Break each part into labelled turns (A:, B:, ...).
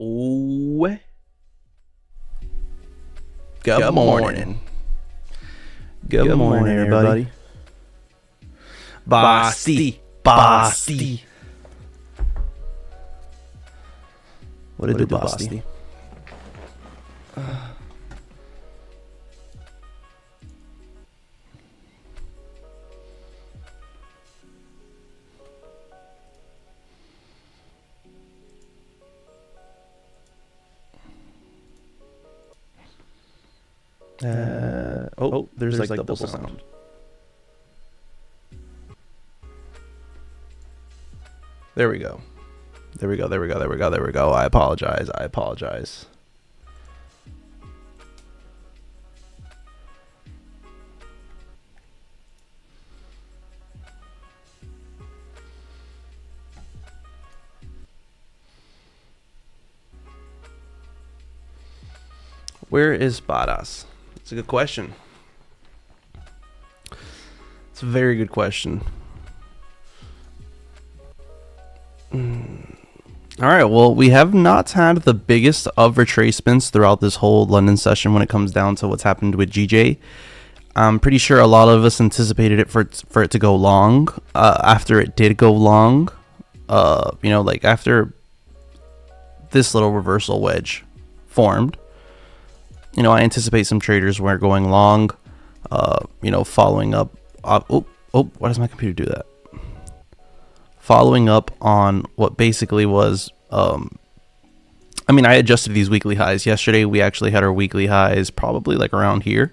A: Oh, good morning. Good morning, everybody. Basti. What did it do, Basti? There's like double sound. There we go. I apologize. Where is Badas? It's a good question. It's a very good question. All right, well, we have not had the biggest of retracements throughout this whole London session when it comes down to what's happened with GJ. I'm pretty sure a lot of us anticipated it for it to go long. After it did go long, like after this little reversal wedge formed, I anticipate some traders were going long, following up. Why does my computer do that? Following up on what basically was, I adjusted these weekly highs. Yesterday, we actually had our weekly highs probably like around here,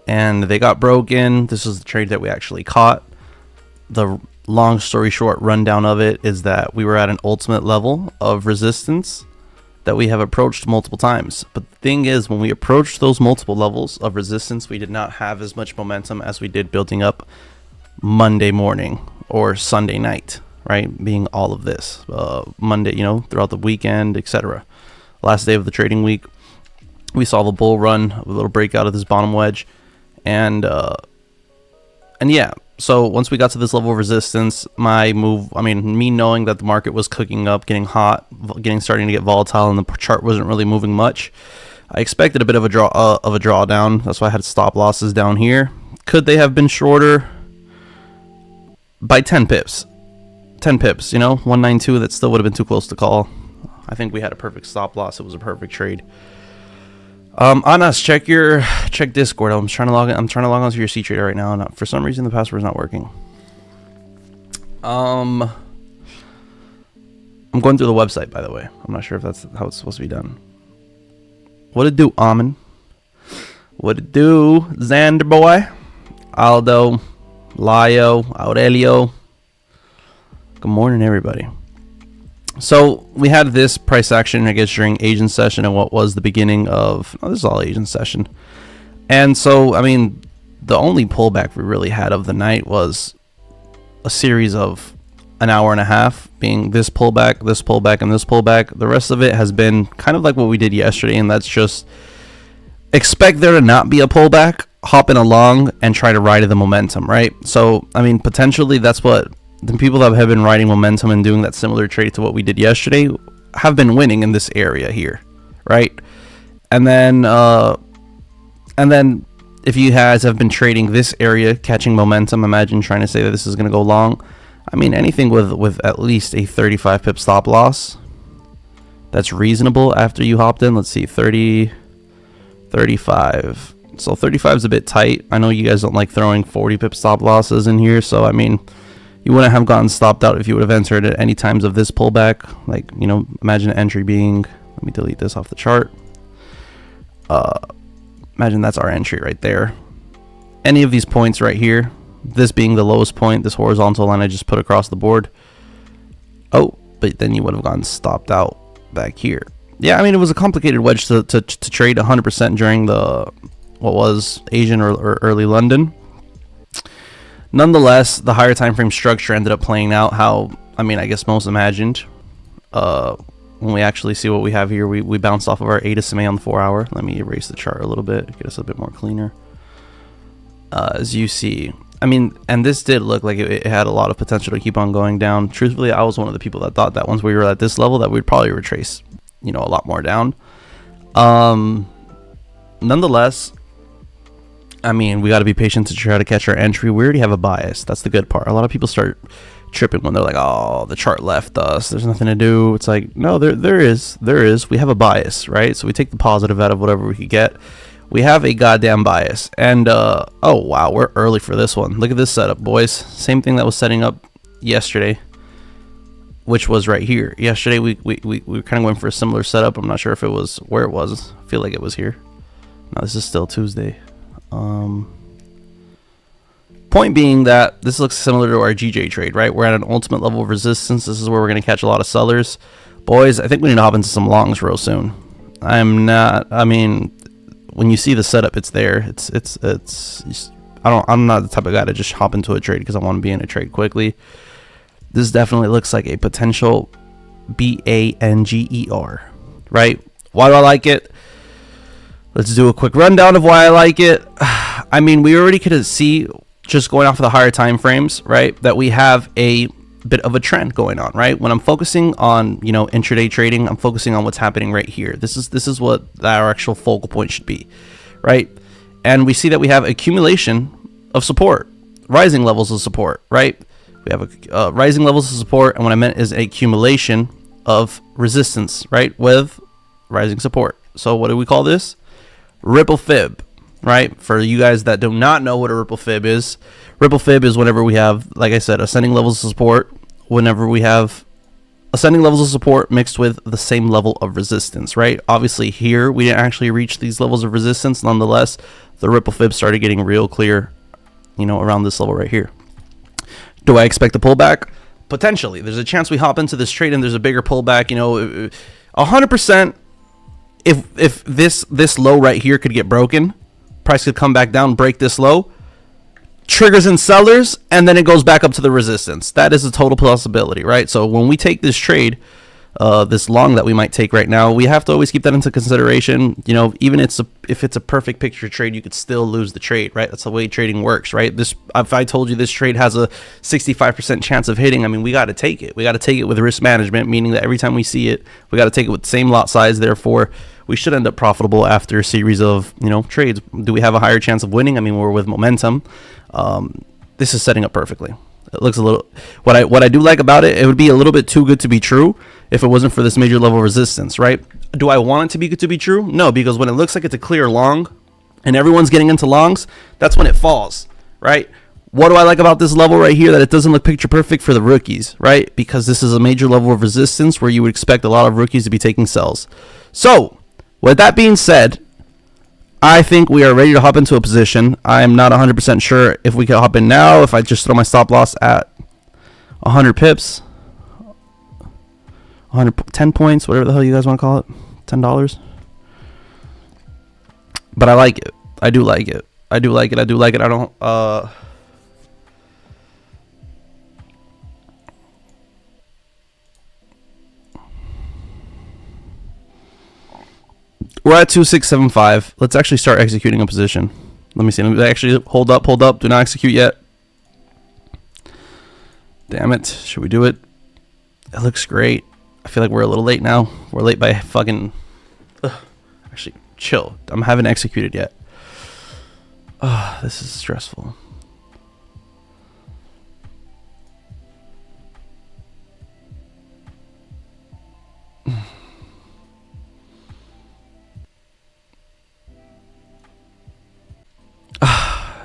A: and they got broken. This is the trade that we actually caught. The long story short rundown of it is that we were at an ultimate level of resistance that we have approached multiple times. But the thing is, when we approached those multiple levels of resistance, we did not have as much momentum as we did building up Monday morning or Sunday night, right? Being all of this Monday, throughout the weekend, etc. Last day of the trading week, we saw the bull run, a little breakout of this bottom wedge, and yeah. So once we got to this level of resistance, my move, me knowing that the market was cooking up, getting hot, starting to get volatile, and the chart wasn't really moving much, I expected a bit of a drawdown. That's why I had stop losses down here. Could they have been shorter? By 10 pips. 10 pips, 192, that still would have been too close to call. I think we had a perfect stop loss. It was a perfect trade. Anas, check Discord. I'm trying to log onto your C Trader right now, and for some reason the password's not working. I'm going through the website, by the way. I'm not sure if that's how it's supposed to be done. What it do, Amin? What it do, Xander boy? Aldo, Lio, Aurelio. Good morning, everybody. So we had this price action, I guess, during Asian session and what was the beginning of... this is all Asian session. And so, the only pullback we really had of the night was a series of an hour and a half, being this pullback, and this pullback. The rest of it has been kind of like what we did yesterday, and that's just expect there to not be a pullback, hopping along, and try to ride the momentum, right? So, potentially that's what... the people that have been riding momentum and doing that similar trade to what we did yesterday have been winning in this area here, right? And then if you guys have been trading this area, catching momentum, imagine trying to say that this is going to go long. Anything with at least a 35 pip stop loss, that's reasonable after you hopped in. Let's see, 30, 35. So 35 is a bit tight. I know you guys don't like throwing 40 pip stop losses in here, so you wouldn't have gotten stopped out if you would have entered at any times of this pullback. Like, imagine an entry being, let me delete this off the chart. Imagine that's our entry right there. Any of these points right here, this being the lowest point, this horizontal line I just put across the board. But then you would have gotten stopped out back here. Yeah, it was a complicated wedge to trade 100% during what was Asian or early London. Nonetheless, the higher time frame structure ended up playing out how, I guess most imagined. When we actually see what we have here, we bounced off of our 8 SMA on the 4 hour. Let me erase the chart a little bit, get us a bit more cleaner. As you see, and this did look like it had a lot of potential to keep on going down. Truthfully, I was one of the people that thought that once we were at this level that we'd probably retrace you know, a lot more down. Nonetheless, I mean, we got to be patient to try to catch our entry. We already have a bias. That's the good part. A lot of people start tripping when they're like, oh, the chart left us, there's nothing to do. It's like, no, there is. We have a bias, right? So we take the positive out of whatever we could get. We have a goddamn bias. And oh wow, we're early for this one. Look at this setup, boys. Same thing that was setting up yesterday, which was right here. Yesterday we kind of went for a similar setup. I'm not sure if it was where it was. I feel like it was here. No, this is still Tuesday. Point being that this looks similar to our GJ trade, right? We're at an ultimate level of resistance. This is where we're going to catch a lot of sellers. Boys, I think we need to hop into some longs real soon. I mean, when you see the setup, it's there. I'm not the type of guy to just hop into a trade because I want to be in a trade quickly. This definitely looks like a potential BANGER, right? Why do I like it? Let's do a quick rundown of why I like it. I mean, we already could see, just going off of the higher time frames, right, that we have a bit of a trend going on, right? When I'm focusing on, you know, intraday trading, I'm focusing on what's happening right here. This is what our actual focal point should be, right? And we see that we have accumulation of support, rising levels of support, right? We have rising levels of support, and what I meant is accumulation of resistance, right, with rising support. So what do we call this? Ripple fib, right? For you guys that do not know what a ripple fib is whenever we have, like I said, ascending levels of support, whenever we have ascending levels of support mixed with the same level of resistance, right? Obviously here we didn't actually reach these levels of resistance. Nonetheless, the ripple fib started getting real clear, you know, around this level right here. Do I expect a pullback? Potentially. There's a chance we hop into this trade and there's a bigger pullback, you know, 100%. If this low right here could get broken, price could come back down, break this low, triggers in sellers, and then it goes back up to the resistance. That is a total possibility, right? So when we take this trade, this long that we might take right now, we have to always keep that into consideration. You know, even if it's a perfect picture trade, you could still lose the trade, right? That's the way trading works, right? If I told you this trade has a 65% chance of hitting, I mean, we got to take it. We got to take it with risk management, meaning that every time we see it, we got to take it with the same lot size. Therefore, we should end up profitable after a series of, you know, trades. Do we have a higher chance of winning? I mean, we're with momentum. This is setting up perfectly. It looks a little, what I do like about it, it would be a little bit too good to be true if it wasn't for this major level of resistance, right? Do I want it to be good to be true? No, because when it looks like it's a clear long and everyone's getting into longs, that's when it falls, right? What do I like about this level right here? That it doesn't look picture perfect for the rookies, right? Because this is a major level of resistance where you would expect a lot of rookies to be taking sells. So with that being said, I think we are ready to hop into a position. I am not 100% sure if we can hop in now. If I just throw my stop loss at 100 pips, 110 points, whatever the hell you guys want to call it, $10. But I like it. I do like it. I do like it. I do like it. I don't. We're at 2675. Let's actually start executing a position. Let me see. Let me actually hold up. Hold up. Do not execute yet. Damn it. Should we do it? It looks great. I feel like we're a little late now. We're late by fucking... Actually, chill. I haven't executed yet. This is stressful.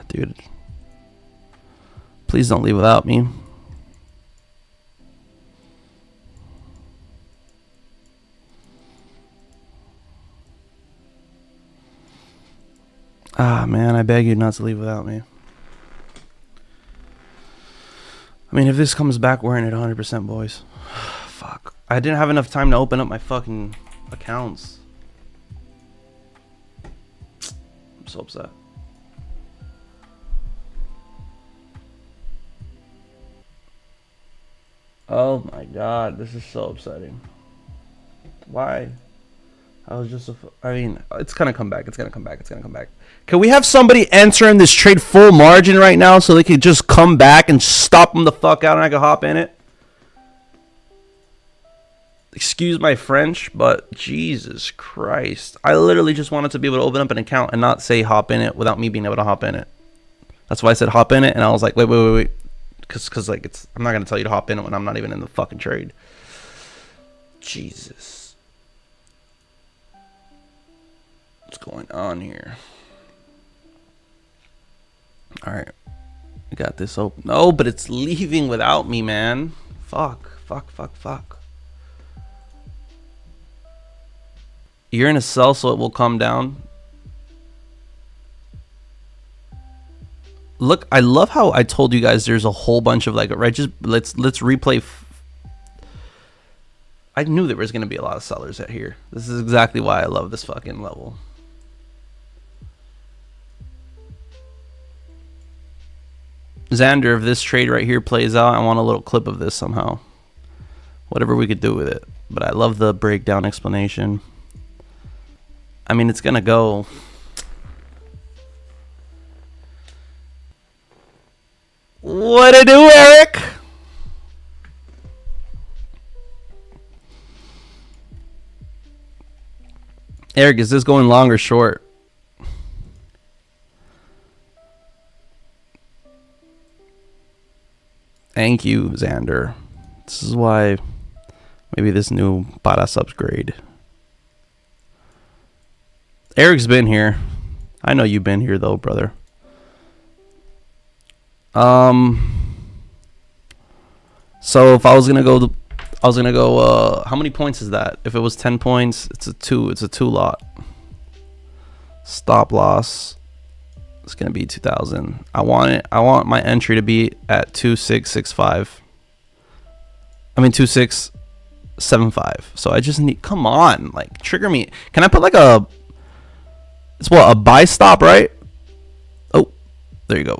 A: Dude, please don't leave without me. Man, I beg you not to leave without me. I mean, if this comes back, we're in at 100%, boys. Fuck. I didn't have enough time to open up my fucking accounts. I'm so upset. Oh my god, this is so upsetting. Why? I was just, I mean, it's gonna come back. It's gonna come back. It's gonna come back. Can we have somebody enter in this trade full margin right now so they can just come back and stop them the fuck out and I can hop in it? Excuse my French, but Jesus Christ. I literally just wanted to be able to open up an account and not say hop in it without me being able to hop in it. That's why I said hop in it, and I was like, wait. Because like, I'm not going to tell you to hop in it when I'm not even in the fucking trade. Jesus. What's going on here? Alright. I got this open. No, but it's leaving without me, man. Fuck. You're in a sell, so it will come down. Look, I love how I told you guys there's a whole bunch of like, right? Just let's replay. I knew there was going to be a lot of sellers at here. This is exactly why I love this fucking level. Xander, if this trade right here plays out, I want a little clip of this somehow. Whatever we could do with it. But I love the breakdown explanation. I mean, it's going to go. What I do, Eric? Eric, is this going long or short? Thank you, Xander. This is why maybe this new badass upgrade. Eric's been here. I know you've been here though, brother. So if I was gonna go, how many points is that? If it was 10 points, it's a 2 lot. Stop loss. It's gonna be 2,000. I want my entry to be at 2665. I mean 2675. So I just need, come on, like trigger me. Can I put like a, it's what, a buy stop, right? Oh, there you go.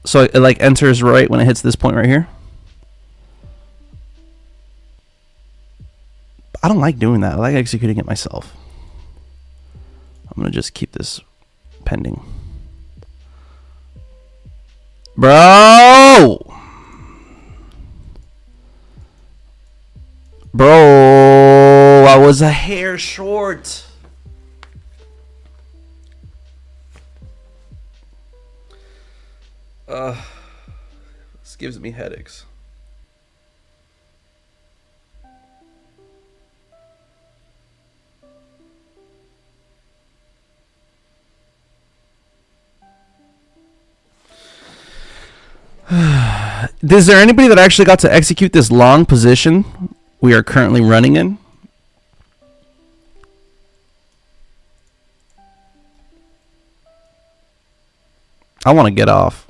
A: So it like enters right when it hits this point right here. I don't like doing that. I like executing it myself. I'm gonna just keep this pending. Bro, I was a hair short. This gives me headaches. Is there anybody that actually got to execute this long position we are currently running in? I want to get off.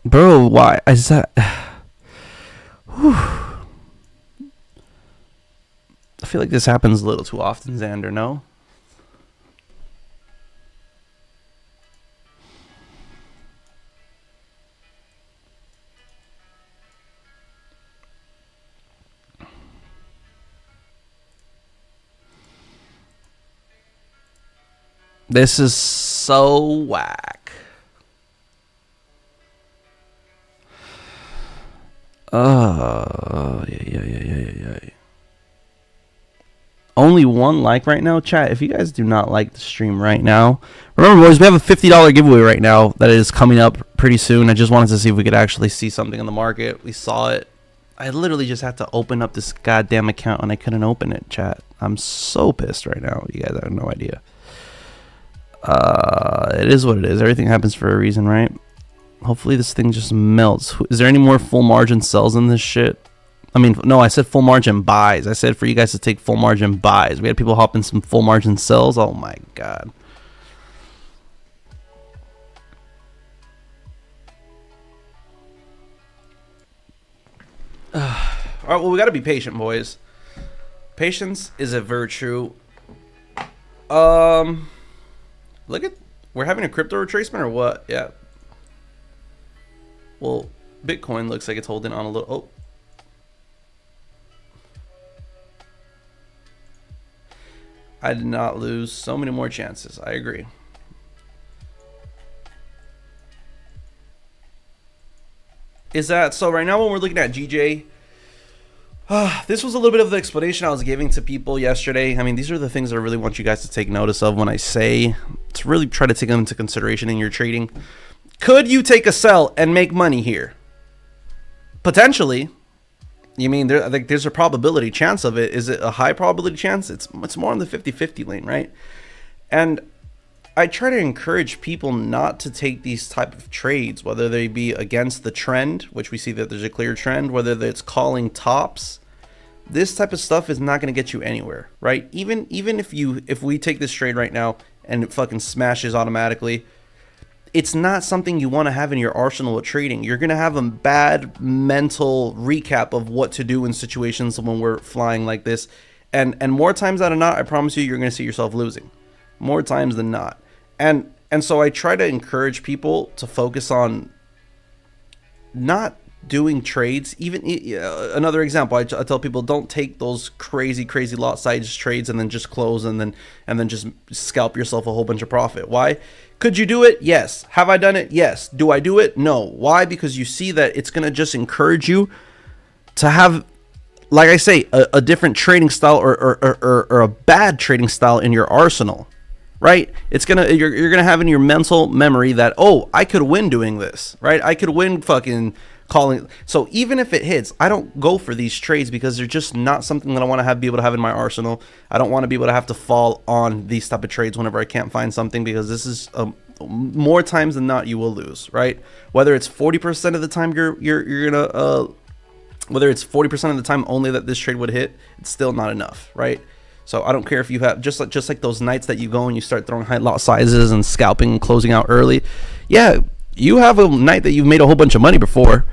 A: Bro, why is that? I feel like this happens a little too often, Xander, no? This is so whack. Yeah. Only one like right now, chat. If you guys do not like the stream right now, remember, boys, we have a $50 giveaway right now that is coming up pretty soon. I just wanted to see if we could actually see something in the market. We saw it. I literally just had to open up this goddamn account and I couldn't open it, chat. I'm so pissed right now. You guys have no idea. It is what it is. Everything happens for a reason, right? Hopefully this thing just melts. Is there any more full margin sells in this shit? I mean, no, I said full margin buys. I said for you guys to take full margin buys. We had people hop in some full margin sells. Oh my god. All right, well, we got to be patient, boys. Patience is a virtue. Look at, we're having a crypto retracement or what? Yeah. Well, Bitcoin looks like it's holding on a little. Oh. I did not lose so many more chances. I agree. Is that so? Right now, when we're looking at GJ, this was a little bit of the explanation I was giving to people yesterday. I mean, these are the things I really want you guys to take notice of when I say to really try to take them into consideration in your trading. Could you take a sell and make money here? Potentially. You mean I think there's a probability chance of it. Is it a high probability chance? It's more on the 50-50 lane, right? And I try to encourage people not to take these type of trades, whether they be against the trend, which we see that there's a clear trend, whether it's calling tops. This type of stuff is not going to get you anywhere, right? Even if we take this trade right now and it fucking smashes automatically, it's not something you want to have in your arsenal of trading. You're going to have a bad mental recap of what to do in situations when we're flying like this. And more times than not, I promise you're going to see yourself losing. More times than not. And so I try to encourage people to focus on not doing trades. Even another example, I tell people, don't take those crazy lot size trades and then just close and then just scalp yourself a whole bunch of profit. Why? Could you do it? Yes. Have I done it? Yes. Do I do it? No. Why? Because you see that it's going to just encourage you to have, like I say, a different trading style or a bad trading style in your arsenal. Right? You're gonna have in your mental memory that, oh, I could win doing this, right? I could win fucking calling. So even if it hits, I don't go for these trades because they're just not something that I want to be able to have in my arsenal. I don't want to be able to have to fall on these type of trades whenever I can't find something, because this is more times than not you will lose, right? Whether it's 40% of the time you're gonna whether it's 40% of the time only that this trade would hit, it's still not enough, right? So I don't care if you have just like those nights that you go and you start throwing high lot sizes and scalping and closing out early. Yeah, you have a night that you've made a whole bunch of money before,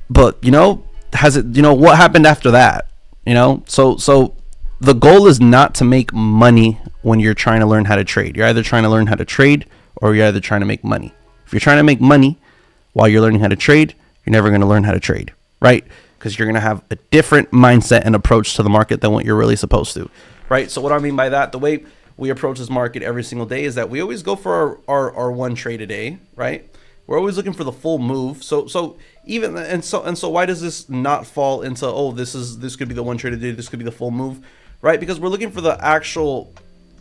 A: but has it? What happened after that? So the goal is not to make money when you're trying to learn how to trade. You're either trying to learn how to trade or you're either trying to make money. If you're trying to make money while you're learning how to trade, you're never going to learn how to trade, right? Because you're going to have a different mindset and approach to the market than what you're really supposed to, right? So what I mean by that, the way we approach this market every single day is that we always go for our one trade a day, right? We're always looking for the full move. So why does this not fall into, oh, this could be the one trade a day, this could be the full move, right? Because we're looking for the actual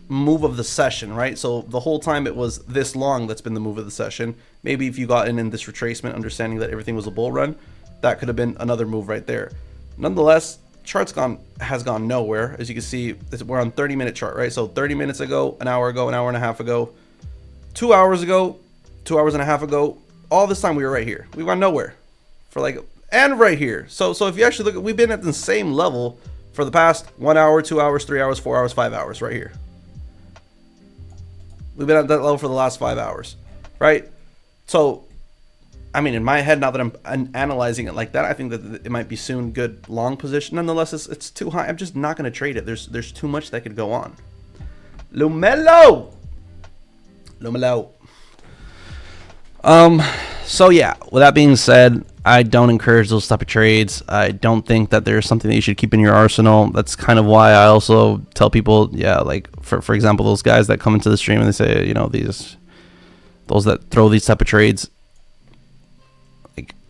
A: move of the session, right? So the whole time it was this long that's been the move of the session. Maybe if you got in this retracement, understanding that everything was a bull run, that could have been another move right there. Nonetheless, has gone nowhere. As you can see, we're on 30-minute chart, right? So 30 minutes ago, an hour ago, an hour and a half ago, 2 hours ago, 2 hours and a half ago, all this time we were right here. We went nowhere and right here. So if you actually look, we've been at the same level for the past 1 hour, 2 hours, 3 hours, 4 hours, 5 hours right here. We've been at that level for the last 5 hours, right? So I mean, in my head, now that I'm analyzing it like that, I think that it might be soon good long position. Nonetheless, it's too high. I'm just not going to trade it. There's too much that could go on. Lumelo. So yeah, with that being said, I don't encourage those type of trades. I don't think that there's something that you should keep in your arsenal. That's kind of why I also tell people, yeah, like for example, those guys that come into the stream and they say, those that throw these type of trades,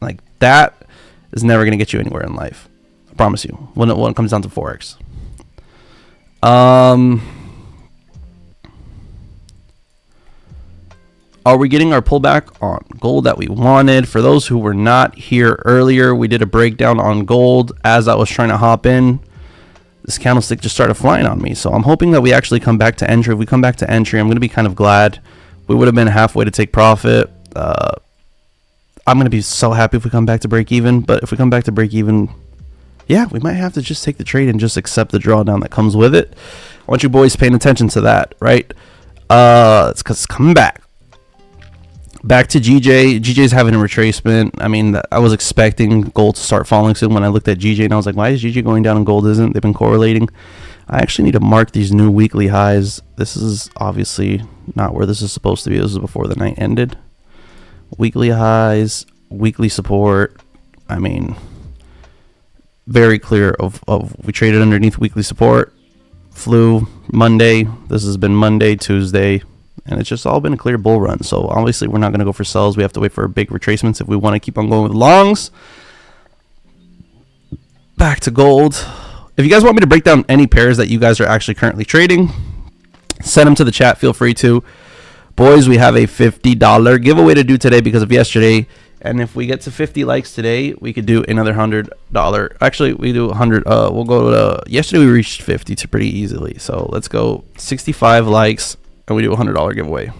A: like that is never going to get you anywhere in life. I promise you. When it comes down to Forex. Are we getting our pullback on gold that we wanted? For those who were not here earlier, we did a breakdown on gold as I was trying to hop in. This candlestick just started flying on me. So I'm hoping that we actually come back to entry. If we come back to entry, I'm going to be kind of glad. We would have been halfway to take profit. I'm going to be so happy if we come back to break even. But if we come back to break even, yeah, we might have to just take the trade and just accept the drawdown that comes with it. I want you boys paying attention to that, right? It's because it's coming back. Back to GJ. GJ's having a retracement. I mean, I was expecting gold to start falling soon when I looked at GJ, and I was like, why is GJ going down and gold isn't? They've been correlating. I actually need to mark these new weekly highs. This is obviously not where this is supposed to be. This is before the night ended. Weekly highs, weekly support. I mean, very clear of we traded underneath weekly support, flew, Monday. This has been Monday, Tuesday, and it's just all been a clear bull run. So obviously we're not going to go for sells. We have to wait for big retracements if we want to keep on going with longs. Back to gold. If you guys want me to break down any pairs that you guys are actually currently trading, send them to the chat. Feel free to. Boys, we have a $50 giveaway to do today because of yesterday. And if we get to 50 likes today, we could do another $100. Actually, we do 100. We'll go to yesterday. We reached 50 to pretty easily. So let's go 65 likes, and we do a $100 giveaway.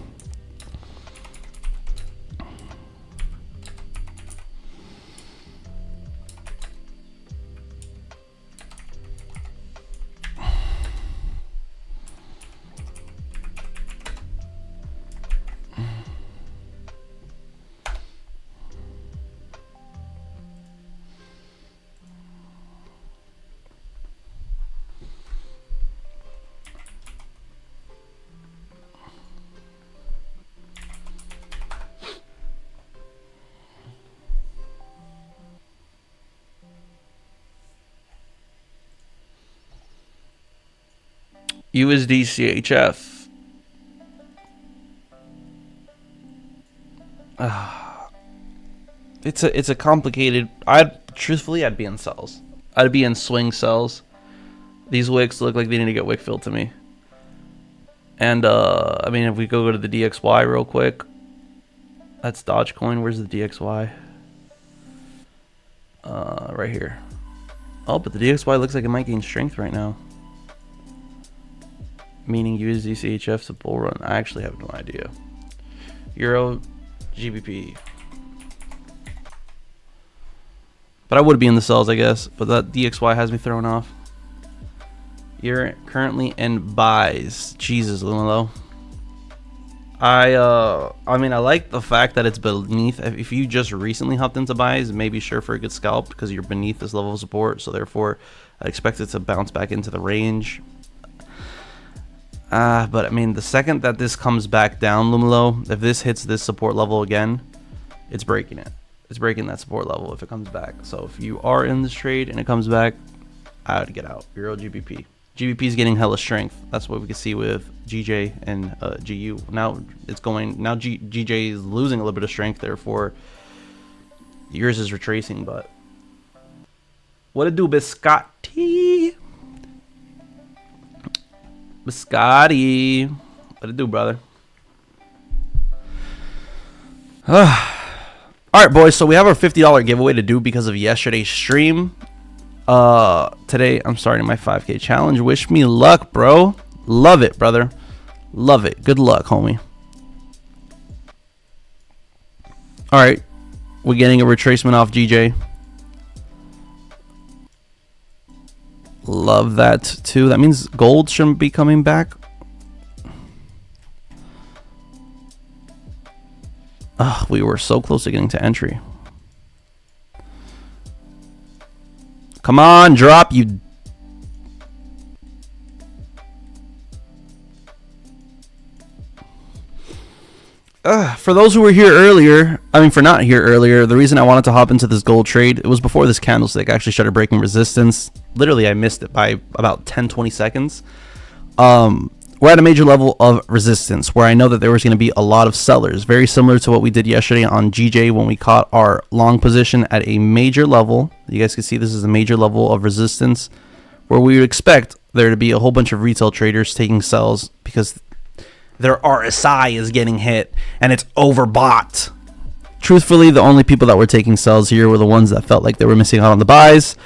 A: USD CHF. It's a complicated. Truthfully I'd be in sells. I'd be in swing sells. These wicks look like they need to get wick filled to me. And I mean, if we go to the DXY real quick, that's Dogecoin. Where's the DXY? Right here. Oh, but the DXY looks like it might gain strength right now. Meaning USD CHF to bull run. I actually have no idea. Euro, GBP. But I would be in the sells, I guess. But that DXY has me thrown off. You're currently in buys. Jesus, Lumelo. I mean, I like the fact that it's beneath. If you just recently hopped into buys, maybe sure for a good scalp because you're beneath this level of support. So therefore, I expect it to bounce back into the range. But I mean, the second that this comes back down, Lumelo, if this hits this support level again, it's breaking it. It's breaking that support level if it comes back. So if you are in this trade and it comes back, I would get out. Euro GBP. GBP is getting hella strength. That's what we can see with GJ and GU. Now it's going. Now GJ is losing a little bit of strength. Therefore, yours is retracing. But what it do, Biscotti? Biscotti, what it do, brother? All right, boys. So we have our $50 giveaway to do because of yesterday's stream. Today I'm starting my 5K challenge. Wish me luck, bro. Love it, brother. Love it. Good luck, homie. All right, we're getting a retracement off GJ. Love that too. That means gold shouldn't be coming back. We were so close to getting to entry. Come on, drop, you. For those who were here earlier, for not here earlier, the reason I wanted to hop into this gold trade, it was before this candlestick actually started breaking resistance. Literally, I missed it by about 10-20 seconds. We're at a major level of resistance where I know that there was going to be a lot of sellers, very similar to what we did yesterday on GJ when we caught our long position at a major level. You guys can see this is a major level of resistance where we would expect there to be a whole bunch of retail traders taking sells because their RSI is getting hit and it's overbought. Truthfully, the only people that were taking sells here were the ones that felt like they were missing out on the buys.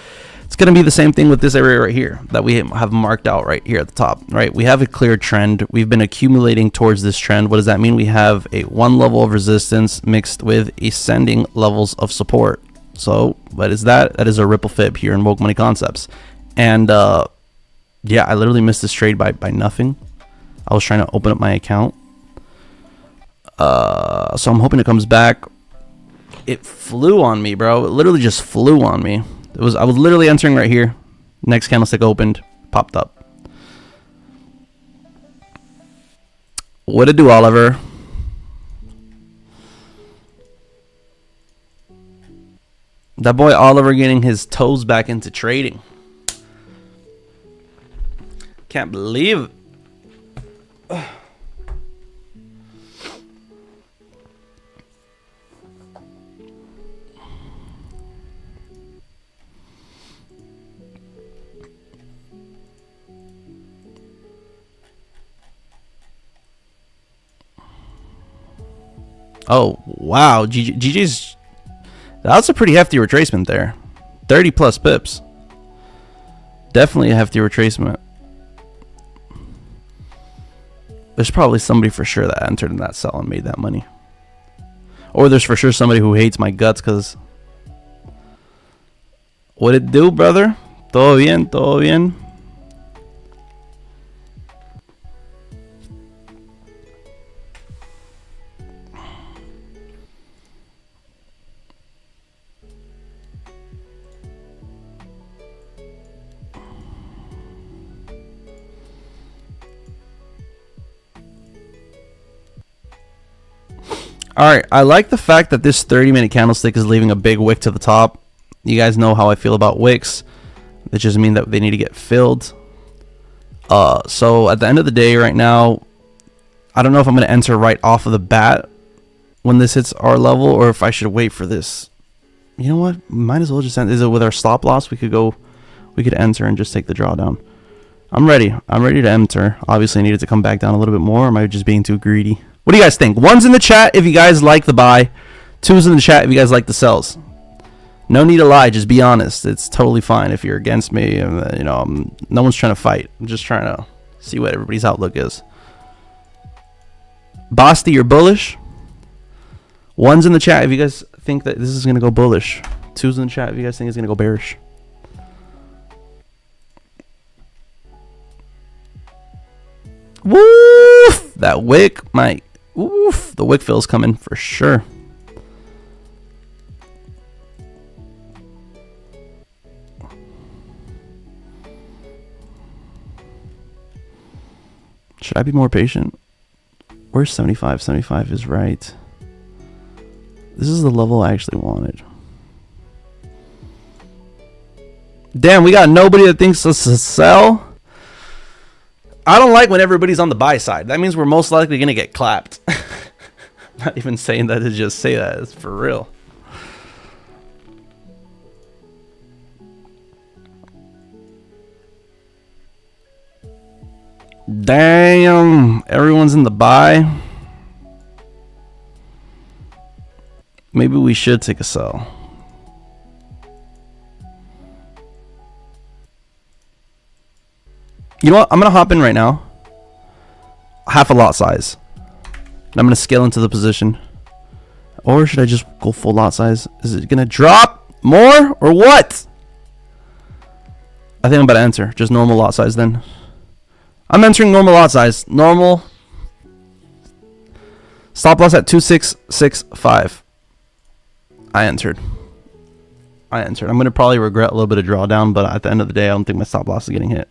A: It's going to be the same thing with this area right here that we have marked out right here at the top, right? We have a clear trend. We've been accumulating towards this trend. What does that mean? We have a one level of resistance mixed with ascending levels of support. So what is that? That is a ripple fib here in Woke Money Concepts. And yeah, I literally missed this trade by nothing. I was trying to open up my account. So I'm hoping it comes back. It flew on me, bro. It literally just flew on me. I was literally entering right here. Next candlestick opened, popped up. What it do, Oliver? That boy Oliver getting his toes back into trading. Can't believe Oh, wow. GG's. That's a pretty hefty retracement there. 30 plus pips. Definitely a hefty retracement. There's probably somebody for sure that entered in that sell and made that money. Or there's for sure somebody who hates my guts because... What it do, brother? Todo bien, todo bien. Alright, I like the fact that this 30-minute candlestick is leaving a big wick to the top. You guys know how I feel about wicks. It just means that they need to get filled. So at the end of the day right now, I don't know if I'm going to enter right off of the bat when this hits our level or if I should wait for this. You know what? Might as well just end. Is it with our stop loss? We could enter and just take the drawdown. I'm ready. I'm ready to enter. Obviously I needed to come back down a little bit more. Or am I just being too greedy? What do you guys think? 1's in the chat if you guys like the buy. 2's in the chat if you guys like the sells. No need to lie. Just be honest. It's totally fine if you're against me. You know, no one's trying to fight. I'm just trying to see what everybody's outlook is. Basti, you're bullish. 1's in the chat if you guys think that this is going to go bullish. 2's in the chat if you guys think it's going to go bearish. Woof! That wick might... Oof, the wick fill's coming for sure. Should I be more patient? Where's 75? 75 is right. This is the level I actually wanted. Damn, we got nobody that thinks us to sell. I don't like when everybody's on the buy side. That means we're most likely going to get clapped. Not even saying that to just say that. It's for real. Damn. Everyone's in the buy. Maybe we should take a sell. You know what? I'm going to hop in right now. Half a lot size. And I'm going to scale into the position. Or should I just go full lot size? Is it going to drop more or what? I think I'm about to enter. Just normal lot size then. I'm entering normal lot size. Normal. Stop loss at 2665. I entered. I'm going to probably regret a little bit of drawdown, but at the end of the day, I don't think my stop loss is getting hit.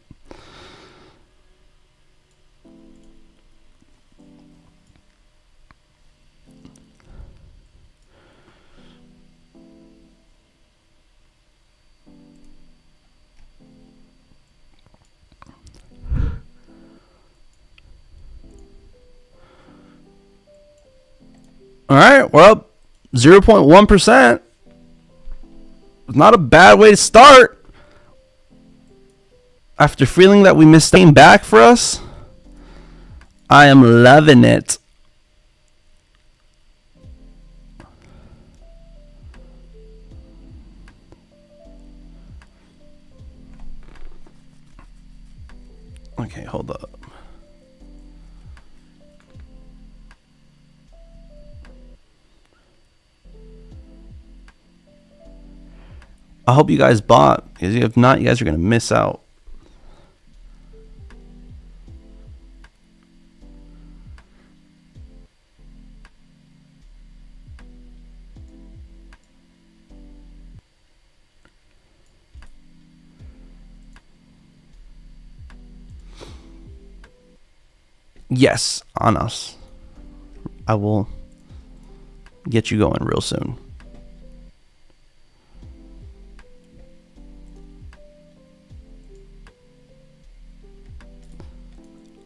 A: All right, we're up 0.1%. Not a bad way to start. After feeling that we missed came back for us, I am loving it. Okay, hold up. I hope you guys bought, because if not, you guys are going to miss out. Yes, on us. I will get you going real soon.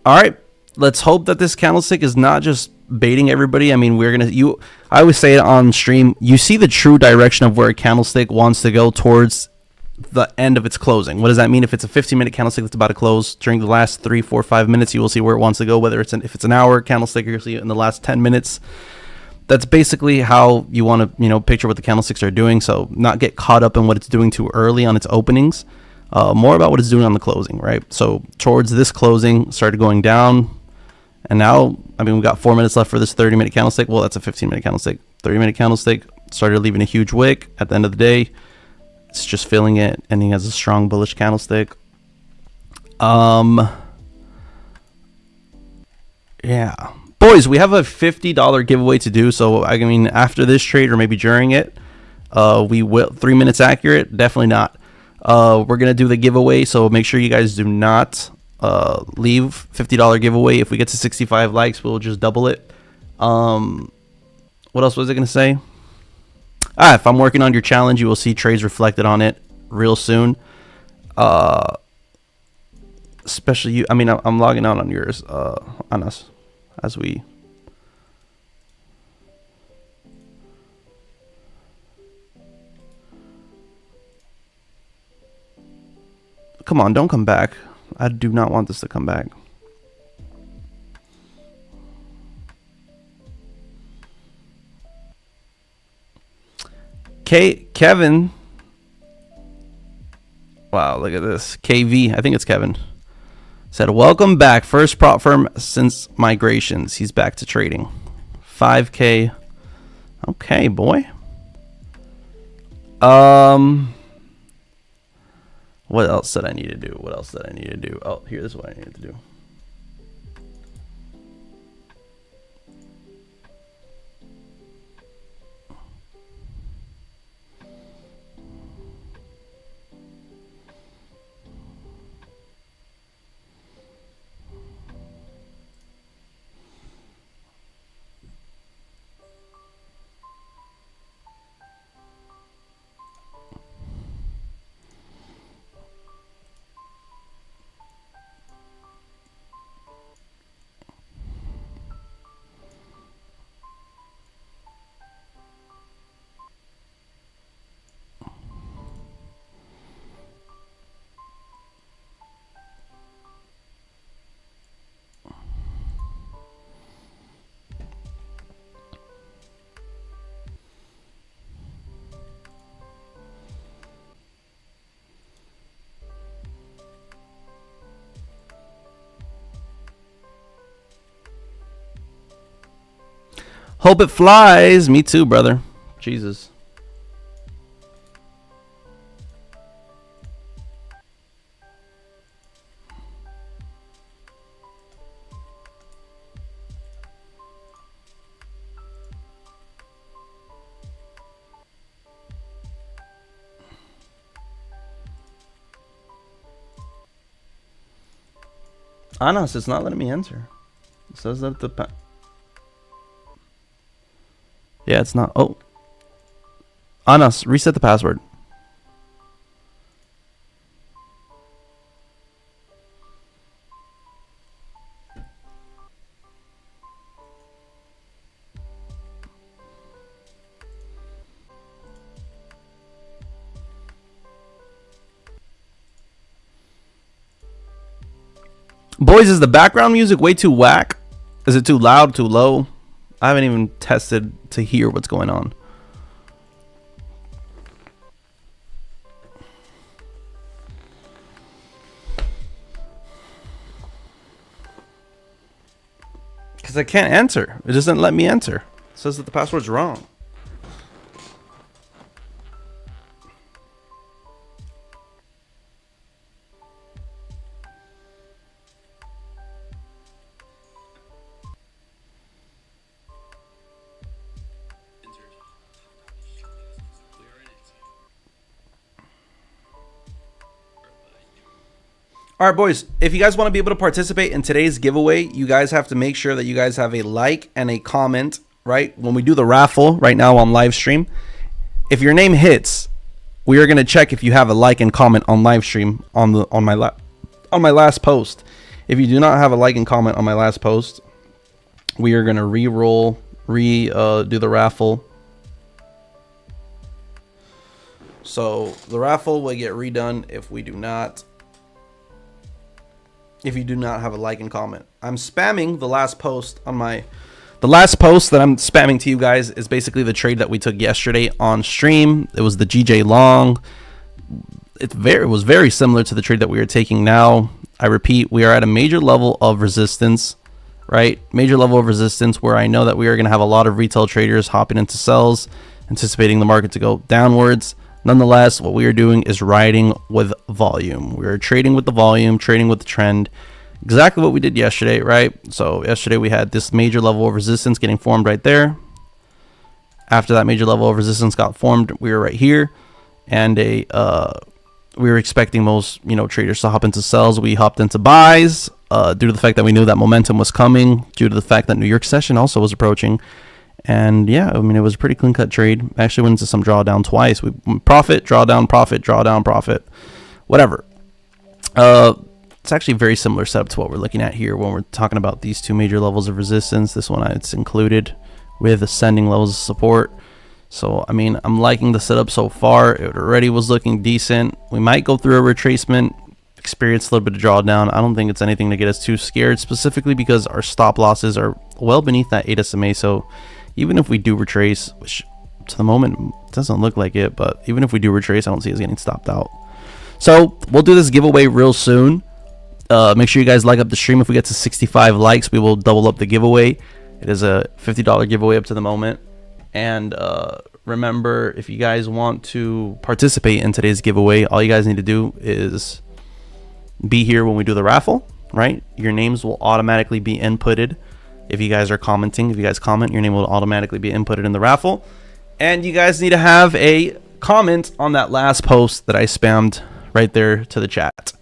A: All right, let's hope that this candlestick is not just baiting everybody. I mean, I always say it on stream, you see the true direction of where a candlestick wants to go towards the end of its closing. What does that mean? If it's a 15-minute candlestick that's about to close, during the last 3, 4, 5 minutes, you will see where it wants to go. Whether if it's an hour candlestick, you'll see it in the last 10 minutes. That's basically how you want to, picture what the candlesticks are doing. So not get caught up in what it's doing too early on its openings. More about what it's doing on the closing, right? So towards this closing, started going down. And now, I mean, we've got 4 minutes left for this 30-minute candlestick. Well, that's a 15-minute candlestick. 30-minute candlestick started leaving a huge wick. At the end of the day, it's just filling it, ending as a strong bullish candlestick. Yeah. Boys, we have a $50 giveaway to do. So, I mean, after this trade or maybe during it, we will 3 minutes accurate. Definitely not. We're going to do the giveaway. So make sure you guys do not leave $50 giveaway. If we get to 65 likes, we'll just double it. What else was I going to say? If I'm working on your challenge, you will see trades reflected on it real soon. Especially you. I mean, I'm logging out on yours, on us, as we. Come on, don't come back. I do not want this to come back. Kevin. Wow, look at this. KV, I think it's Kevin. Said, welcome back. First prop firm since migrations. He's back to trading. 5K. Okay, boy. What else did I need to do? Oh, here, this is what I needed to do. Hope it flies. Me too, brother. Jesus. Anas, it's not letting me enter. It says that the... Yeah, it's not. Oh. Anas, reset the password. Boys, is the background music way too whack? Is it too loud, too low? I haven't even tested to hear what's going on. Because I can't enter. It doesn't let me enter. It says that the password's wrong. All right, boys, if you guys want to be able to participate in today's giveaway, you guys have to make sure that you guys have a like and a comment, right? When we do the raffle right now on live stream, if your name hits, we are going to check if you have a like and comment on live stream on my last post. If you do not have a like and comment on my last post, we are gonna do the raffle. So the raffle will get redone if we do not. If you do not have a like and comment, I'm spamming the last post on my. The last post that I'm spamming to you guys is basically the trade that we took yesterday on stream. It was the GJ long. It was very similar to the trade that we are taking now. I repeat, we are at a major level of resistance, right? Major level of resistance where I know that we are going to have a lot of retail traders hopping into sells, anticipating the market to go downwards. Nonetheless, what we are doing is riding with volume. We are trading with the volume, trading with the trend. Exactly what we did yesterday, right? So yesterday we had this major level of resistance getting formed right there. After that major level of resistance got formed, we were right here, and we were expecting most traders to hop into sells. We hopped into buys due to the fact that we knew that momentum was coming, due to the fact that New York session also was approaching. And yeah, I mean, it was a pretty clean cut trade. Actually went into some drawdown twice. We profit, drawdown, profit, drawdown, profit, whatever. It's actually a very similar setup to what we're looking at here when we're talking about these two major levels of resistance. This one, it's included with ascending levels of support. So, I mean, I'm liking the setup so far. It already was looking decent. We might go through a retracement, experience a little bit of drawdown. I don't think it's anything to get us too scared, specifically because our stop losses are well beneath that 8 SMA. So even if we do retrace, which to the moment doesn't look like it, but even if we do retrace, I don't see us getting stopped out. So we'll do this giveaway real soon. Make sure you guys like up the stream. If we get to 65 likes, we will double up the giveaway. It is a $50 giveaway up to the moment. And remember, if you guys want to participate in today's giveaway, all you guys need to do is be here when we do the raffle, right? Your names will automatically be inputted. If you guys are commenting, if you guys comment, your name will automatically be inputted in the raffle. And you guys need to have a comment on that last post that I spammed right there to the chat.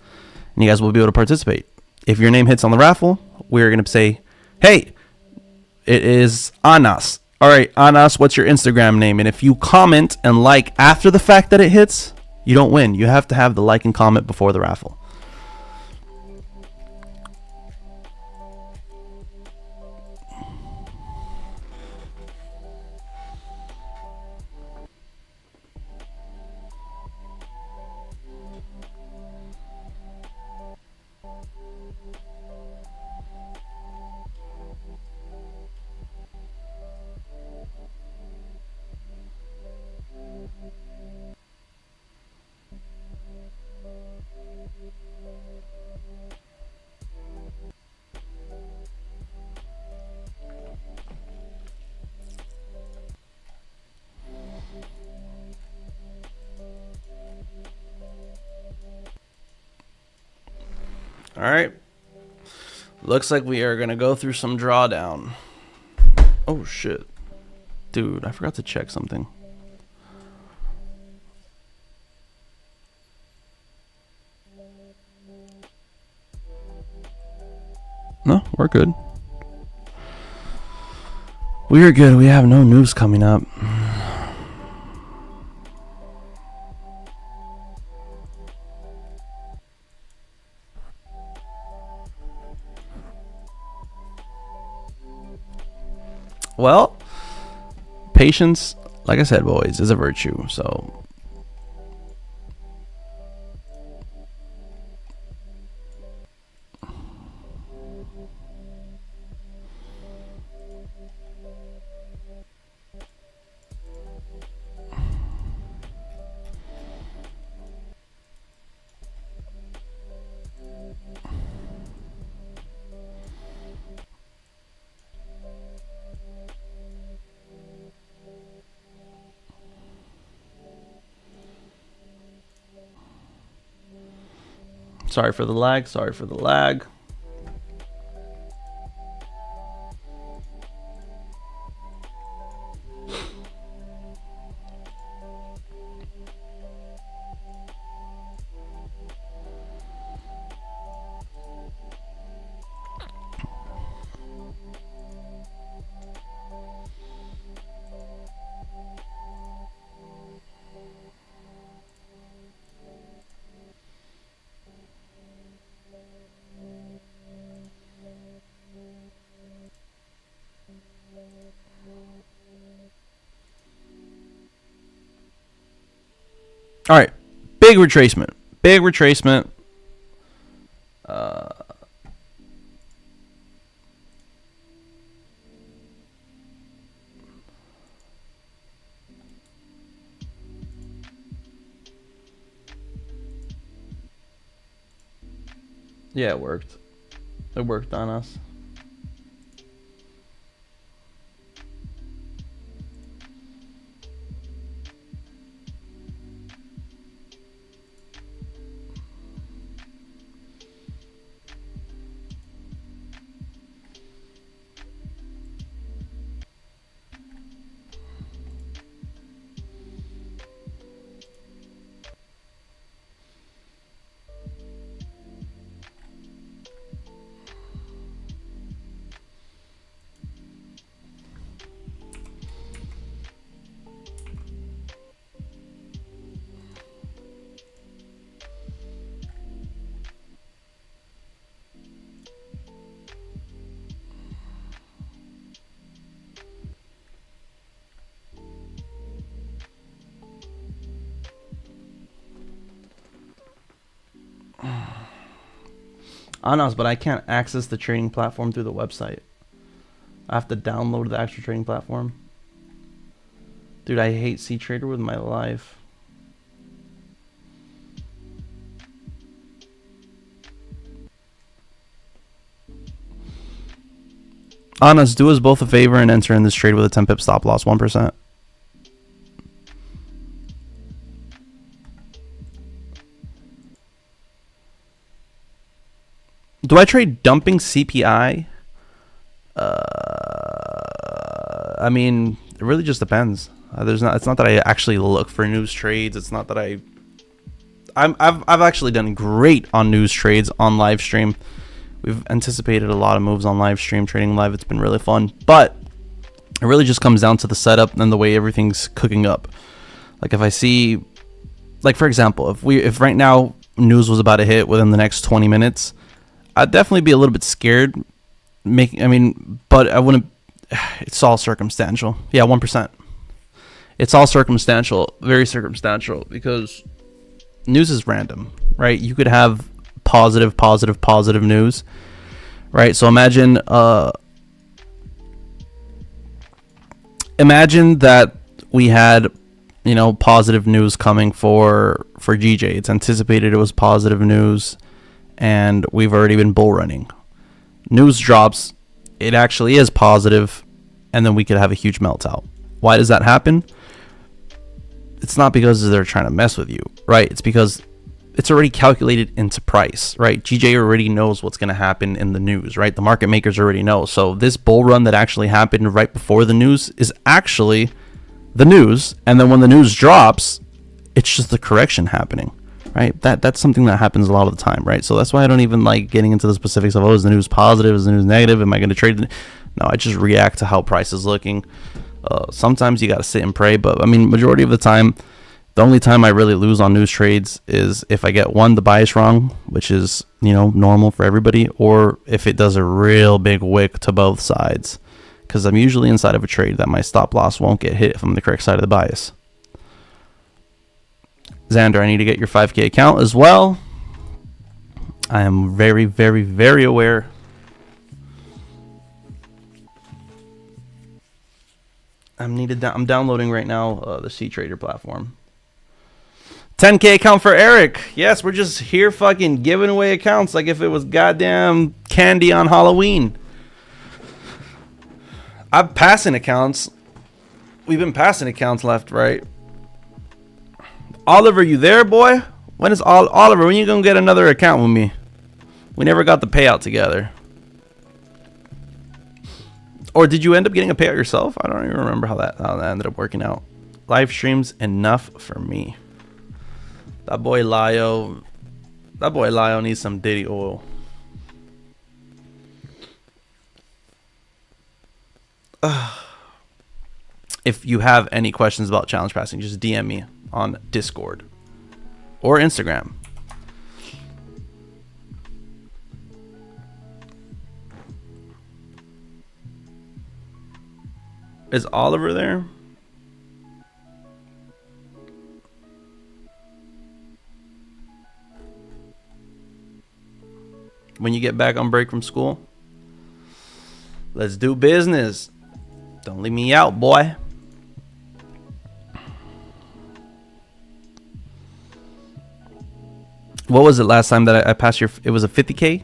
A: And you guys will be able to participate. If your name hits on the raffle, we're going to say, hey, it is Anas. All right, Anas, what's your Instagram name? And if you comment and like after the fact that it hits, you don't win. You have to have the like and comment before the raffle. All right. Looks like we are going to go through some drawdown. Oh, shit. Dude, I forgot to check something. No, we're good. We are good. We have no news coming up. Well, patience, like I said, boys, is a virtue. So sorry for the lag. Sorry for the lag. All right, big retracement. Big retracement. Yeah, it worked. It worked on us. Anas, but I can't access the trading platform through the website. I have to download the actual trading platform. Dude, I hate C-Trader with my life. Anas, do us both a favor and enter in this trade with a 10 pip stop loss, 1%. Do I trade dumping CPI? I mean, it really just depends. It's not that I actually look for news trades. It's not that I've actually done great on news trades on live stream. We've anticipated a lot of moves on live stream trading live. It's been really fun, but it really just comes down to the setup and the way everything's cooking up. Like if I see, like for example, if right now news was about to hit within the next 20 minutes, I'd definitely be a little bit scared. But I wouldn't. It's all circumstantial. Yeah, 1%. It's all circumstantial, very circumstantial, because news is random, right? You could have positive news, right? So imagine that we had, positive news coming for GJ. It's anticipated it was positive news, and we've already been bull running. News drops, it actually is positive, and then we could have a huge meltdown. Why does that happen? It's not because they're trying to mess with you, right? It's because it's already calculated into price, right? GJ already knows what's going to happen in the news, right? The market makers already know. So this bull run that actually happened right before the news is actually the news, and then when the news drops, it's just the correction happening, right? That's something that happens a lot of the time, right? So that's why I don't even like getting into the specifics of, is the news positive, is the news negative, am I going to trade it? No, I just react to how price is looking. Sometimes you got to sit and pray, but I mean, majority of the time, the only time I really lose on news trades is if I get the bias wrong, which is, normal for everybody, or if it does a real big wick to both sides, because I'm usually inside of a trade that my stop loss won't get hit if I'm the correct side of the bias. Xander, I need to get your 5K account as well. I am very, very, very aware. I'm downloading right now the C-Trader platform. 10K account for Eric. Yes, we're just here fucking giving away accounts like if it was goddamn candy on Halloween. I'm passing accounts. We've been passing accounts left, right? Oliver, you there, boy? When is Oliver? When you gonna get another account with me? We never got the payout together. Or did you end up getting a payout yourself? I don't even remember how that ended up working out. Live streams enough for me. That boy Lio needs some Diddy oil. If you have any questions about challenge passing, just DM me on Discord or Instagram. Is Oliver there? when you get back on break from school. Let's do business. Don't leave me out, boy. What was it last time that I passed your... It was a 50K? It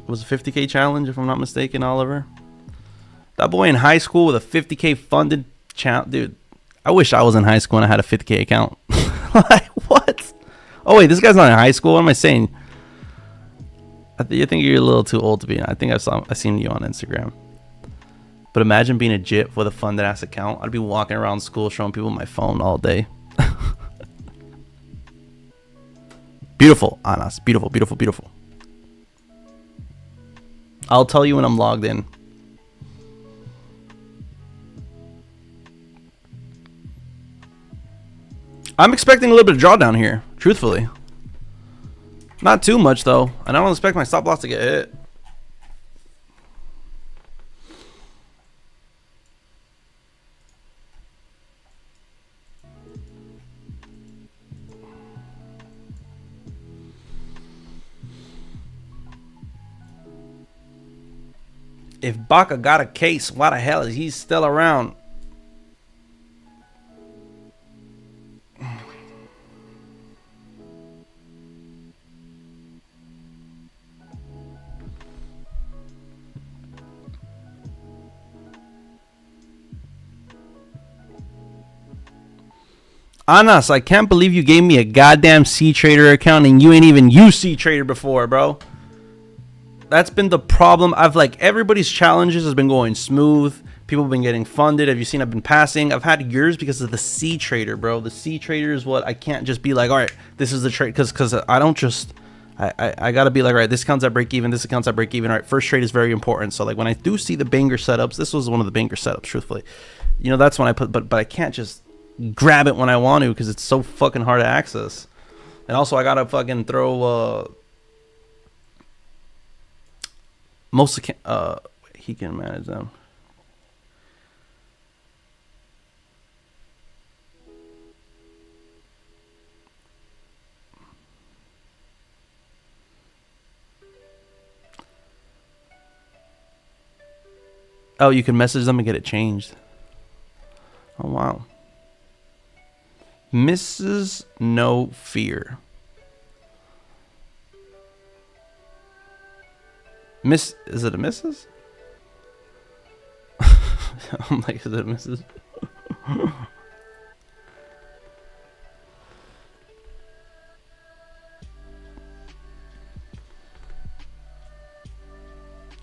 A: was a 50K challenge, if I'm not mistaken, Oliver. That boy in high school with a 50K funded challenge. Dude, I wish I was in high school and I had a 50K account. Like, what? Oh, wait, this guy's not in high school? What am I saying? I think you're a little too old to be in. I think I've seen you on Instagram. But imagine being a JIT with a funded ass account. I'd be walking around school showing people my phone all day. Beautiful, Anas. Beautiful, beautiful, beautiful. I'll tell you when I'm logged in. I'm expecting a little bit of drawdown here, truthfully. Not too much, though. And I don't expect my stop loss to get hit. If Baca got a case, why the hell is he still around? Anas, I can't believe you gave me a goddamn C-Trader account and you ain't even used C-Trader before, bro. That's been the problem. I've like everybody's challenges has been going smooth. People have been getting funded. Have you seen I've been passing? I've had yours because of the C-Trader, bro. The C-Trader is what I can't just be like, all right, this is the trade. Because I don't just... I got to be like, all right, this account's at break even. This account's at break even. All right, first trade is very important. So like when I do see the banger setups, this was one of the banger setups, truthfully. You know, that's when I put... But I can't just... grab it when I want to because it's so fucking hard to access. And also I gotta fucking throw he can manage them. Oh, you can message them and get it changed. Oh wow. Mrs. No Fear. Is it a Mrs.? I'm like, is it a Mrs.?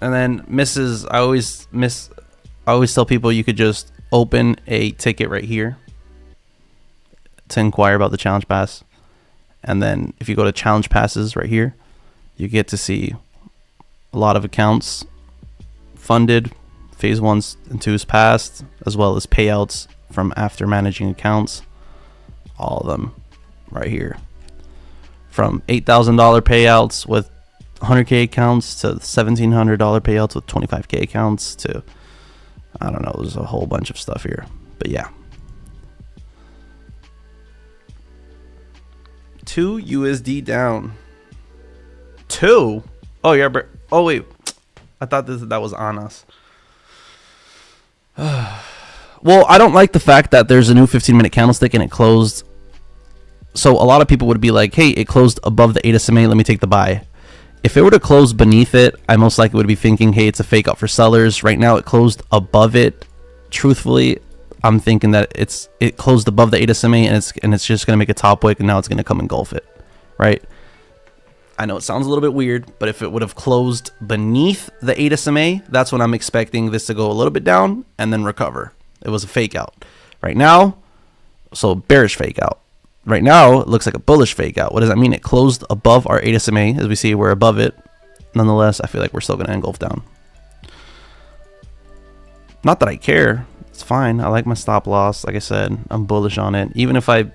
A: And then Mrs. I always tell people you could just open a ticket right here to inquire about the challenge pass. And then if you go to challenge passes right here, you get to see a lot of accounts funded, phase 1s and 2s passed, as well as payouts from after managing accounts. All of them right here, from $8,000 payouts with 100K accounts to $1,700 payouts with 25K accounts to, I don't know, there's a whole bunch of stuff here. But yeah, 2 USD down. 2? Oh yeah, but oh wait, I thought that was on us. Well, I don't like the fact that there's a new 15-minute candlestick and it closed. So a lot of people would be like, hey, it closed above the 8 SMA, let me take the buy. If it were to close beneath it, I most likely would be thinking, hey, it's a fake out for sellers. Right now it closed above it. Truthfully, I'm thinking that it closed above the 8 SMA and it's just gonna make a top wick and now it's gonna come engulf it, right? I know it sounds a little bit weird, but if it would have closed beneath the 8 SMA, that's when I'm expecting this to go a little bit down and then recover. It was a fake out. Right now, so bearish fake out. Right now, it looks like a bullish fake out. What does that mean? It closed above our 8 SMA. As we see, we're above it. Nonetheless, I feel like we're still going to engulf down. Not that I care. It's fine. I like my stop loss. Like I said, I'm bullish on it. Even if I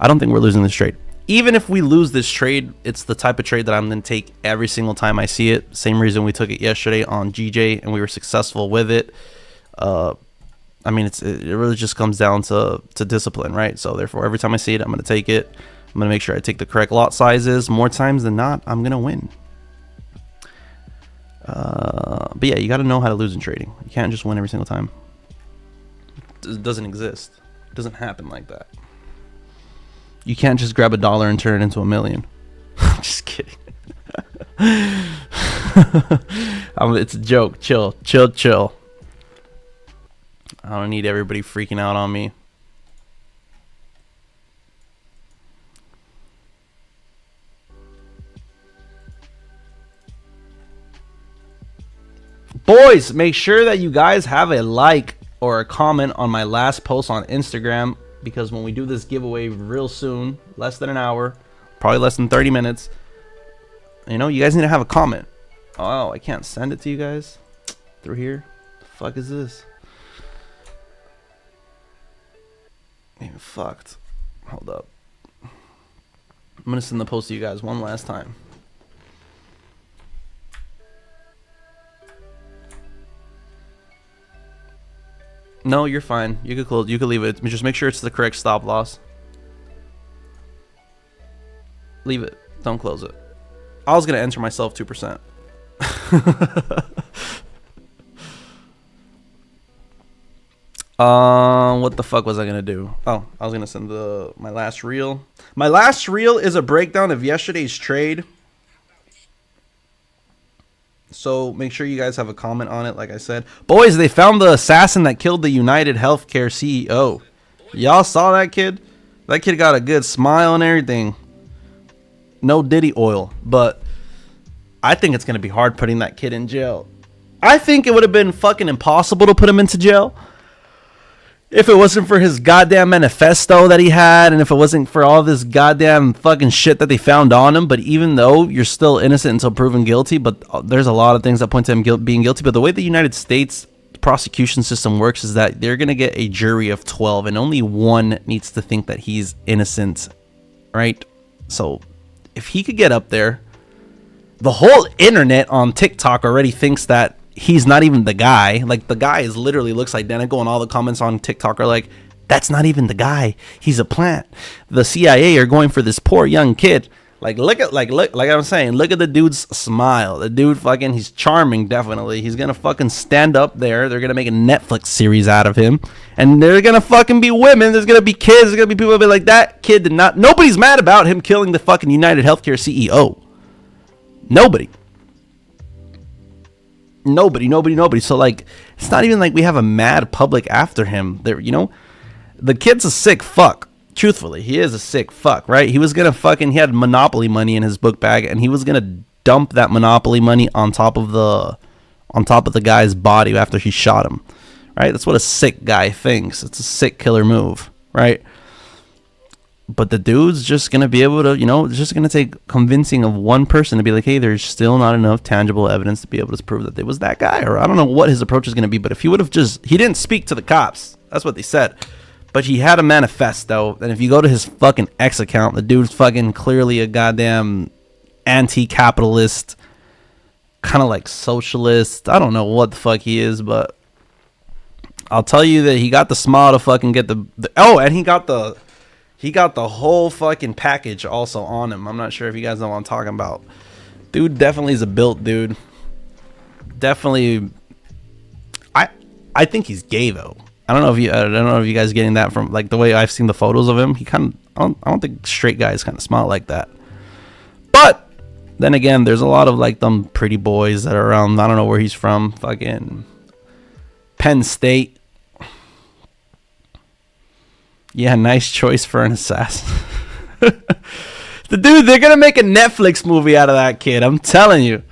A: don't think we're losing this trade. Even if we lose this trade, it's the type of trade that I'm going to take every single time I see it. Same reason we took it yesterday on GJ and we were successful with it. I mean, it really just comes down to discipline, right? So therefore, every time I see it, I'm going to take it. I'm going to make sure I take the correct lot sizes. More times than not, I'm going to win. But yeah, you got to know how to lose in trading. You can't just win every single time. It doesn't exist. It doesn't happen like that. You can't just grab $1 and turn it into $1 million. Just kidding. It's a joke. Chill. I don't need everybody freaking out on me. Boys, make sure that you guys have a like or a comment on my last post on Instagram, because when we do this giveaway real soon, less than an hour, probably less than 30 minutes, you know, you guys need to have a comment. Oh, I can't send it to you guys through here. The fuck is this? Even fucked. Hold up. I'm gonna send the post to you guys one last time. No, you're fine. You could close. You could leave it. Just make sure it's the correct stop loss. Leave it. Don't close it. I was gonna enter myself 2%. What the fuck was I gonna do? Oh, I was gonna send my last reel. My last reel is a breakdown of yesterday's trade. So make sure you guys have a comment on it. Like I said, boys, they found the assassin that killed the United Healthcare CEO. Y'all saw that kid? That kid got a good smile and everything. No Diddy oil, but I think it's gonna be hard putting that kid in jail. I think it would have been fucking impossible to put him into jail if it wasn't for his goddamn manifesto that he had, and if it wasn't for all this goddamn fucking shit that they found on him. But even though you're still innocent until proven guilty, but there's a lot of things that point to him being guilty. But the way the United States prosecution system works is that they're going to get a jury of 12, and only one needs to think that he's innocent, right? So if he could get up there, the whole internet on TikTok already thinks that he's not even the guy. Like, the guy is literally looks identical, and all the comments on TikTok are like, that's not even the guy. He's a plant. The CIA are going for this poor young kid. Like, look like I'm saying, look at the dude's smile. The dude fucking, he's charming, definitely. He's gonna fucking stand up there. They're gonna make a Netflix series out of him, and they're gonna fucking be women. There's gonna be kids. There's gonna be people that be like, that kid did not. Nobody's mad about him killing the fucking United Healthcare CEO. Nobody. So like, it's not even like we have a mad public after him there. You know, the kid's a sick fuck. Truthfully, he is a sick fuck, right? He was gonna fucking, he had Monopoly money in his book bag, and he was gonna dump that Monopoly money on top of the guy's body after he shot him, right? That's what a sick guy thinks. It's a sick killer move, right? But the dude's just going to be able to, you know, it's just going to take convincing of one person to be like, hey, there's still not enough tangible evidence to be able to prove that it was that guy. Or I don't know what his approach is going to be, but if he would have he didn't speak to the cops. That's what they said. But he had a manifesto. And if you go to his fucking X account, the dude's fucking clearly a goddamn anti-capitalist, kind of like socialist. I don't know what the fuck he is, but I'll tell you that he got the smile to fucking get and he got the whole fucking package also on him. I'm not sure if you guys know what I'm talking about. Dude definitely is a built dude. Definitely. I think he's gay though. I don't know if you guys are getting that from like the way I've seen the photos of him. He kind of, I don't think straight guys kind of smile like that. But then again, there's a lot of like them pretty boys that are around. I don't know where he's from. Fucking Penn State. Yeah, nice choice for an assassin. The dude, they're gonna make a Netflix movie out of that kid. I'm telling you.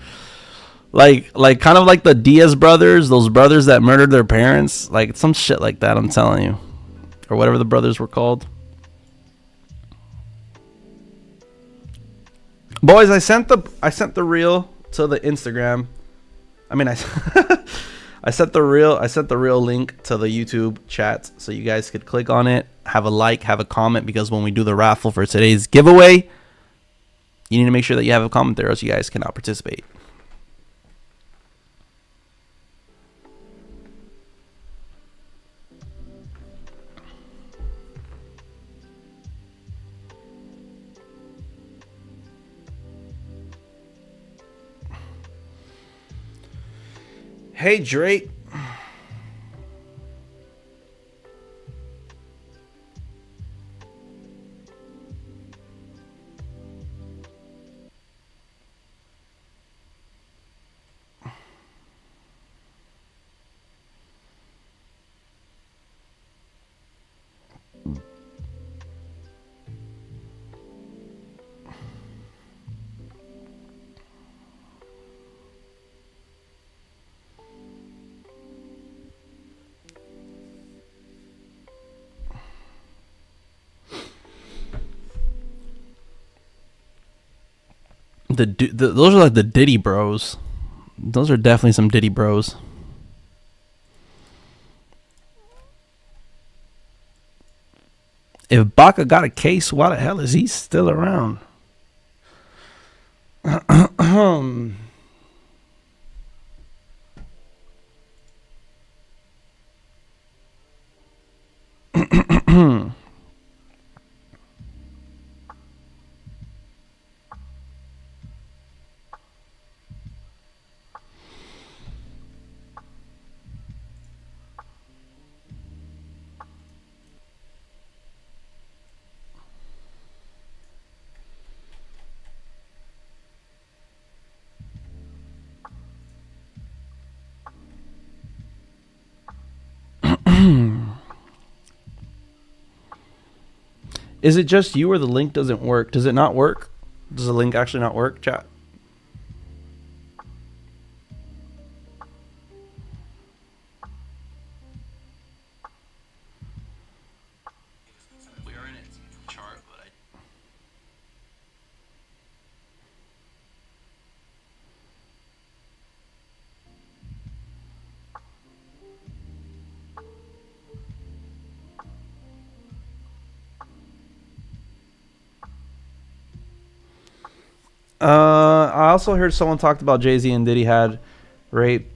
A: Like kind of like the Diaz brothers, those brothers that murdered their parents, like some shit like that. I'm telling you, or whatever the brothers were called. Boys, I sent the reel to the Instagram. I mean, I sent the real link to the YouTube chat so you guys could click on it, have a like, have a comment, because when we do the raffle for today's giveaway, you need to make sure that you have a comment there, or else you guys cannot participate. Hey, Drake. Those are like the Diddy bros. Those are definitely some Diddy bros. If Baca got a case, why the hell is he still around? Is it just you or the link doesn't work? Does it not work? Does the link actually not work, chat? We are in its chart, but I also heard someone talked about Jay-Z and Diddy had rape.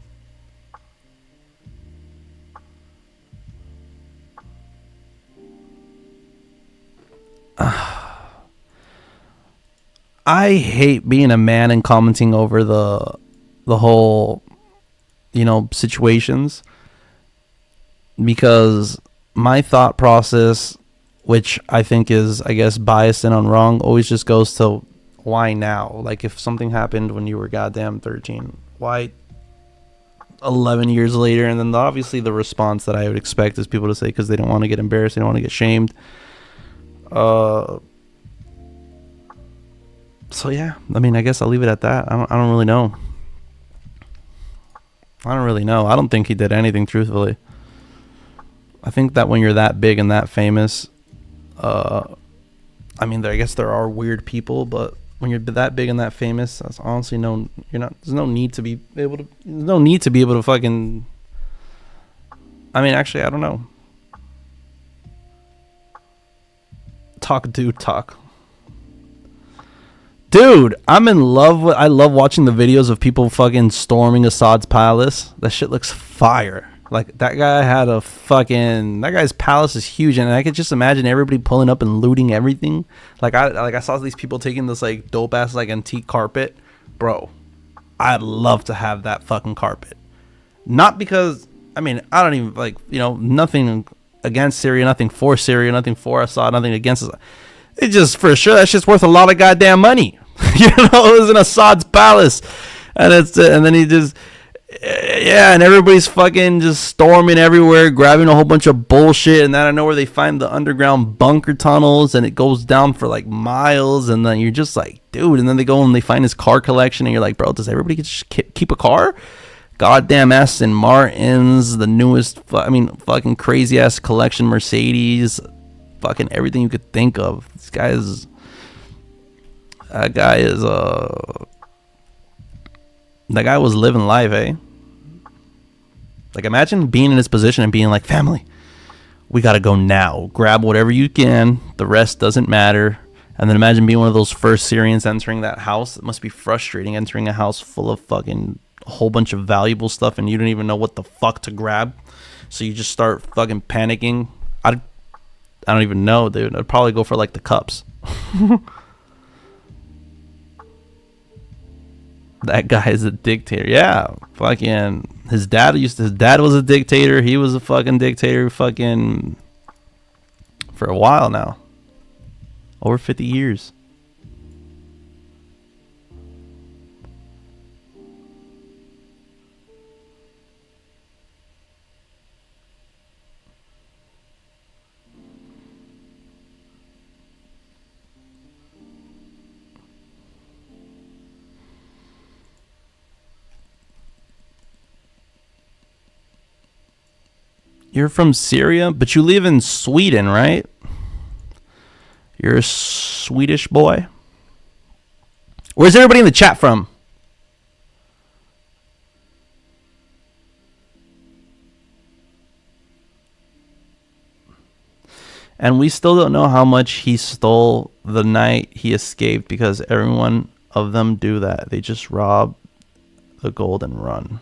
A: I hate being a man and commenting over the whole, situations, because my thought process, which I think is, I guess, biased and unwrong, always just goes to why now? Like, if something happened when you were goddamn 13, why 11 years later? And then obviously the response that I would expect is people to say because they don't want to get embarrassed, they don't want to get shamed. So yeah, I mean, I guess I'll leave it at that. I don't really know. I don't think he did anything, truthfully. I think that when you're that big and that famous, I mean, I guess there are weird people, but when you're that big and that famous, that's honestly there's no need to be able to fucking, I mean, actually, I don't know. Talk. Dude, I'm in love with, I love watching the videos of people fucking storming Assad's palace. That shit looks fire. Like, that guy's palace is huge, and I could just imagine everybody pulling up and looting everything. I saw these people taking this like dope ass like antique carpet. Bro, I'd love to have that fucking carpet. Not because, I mean, I don't even like, nothing against Syria, nothing for Assad, nothing against Assad. It's just, for sure, that shit's worth a lot of goddamn money. It was in Assad's palace, and and then he just, yeah, and everybody's fucking just storming everywhere, grabbing a whole bunch of bullshit, and then I know where they find the underground bunker tunnels, and it goes down for like miles, and then you're just like, dude, and then they go and they find his car collection, and you're like, bro, does everybody just keep a car? Goddamn Aston Martins, the newest, fucking crazy ass collection Mercedes, fucking everything you could think of. That guy was living life, eh? Like, imagine being in his position and being like, family, we gotta go now. Grab whatever you can. The rest doesn't matter. And then imagine being one of those first Syrians entering that house. It must be frustrating entering a house full of fucking a whole bunch of valuable stuff and you don't even know what the fuck to grab. So you just start fucking panicking. I don't even know, dude. I'd probably go for like the cups. That guy is a dictator. Yeah, fucking His dad was a dictator. He was a fucking dictator fucking for a while now. Over 50 years. You're from Syria, but you live in Sweden, right? You're a Swedish boy. Where's everybody in the chat from? And we still don't know how much he stole the night he escaped, because every one of them do that. They just rob the gold and run.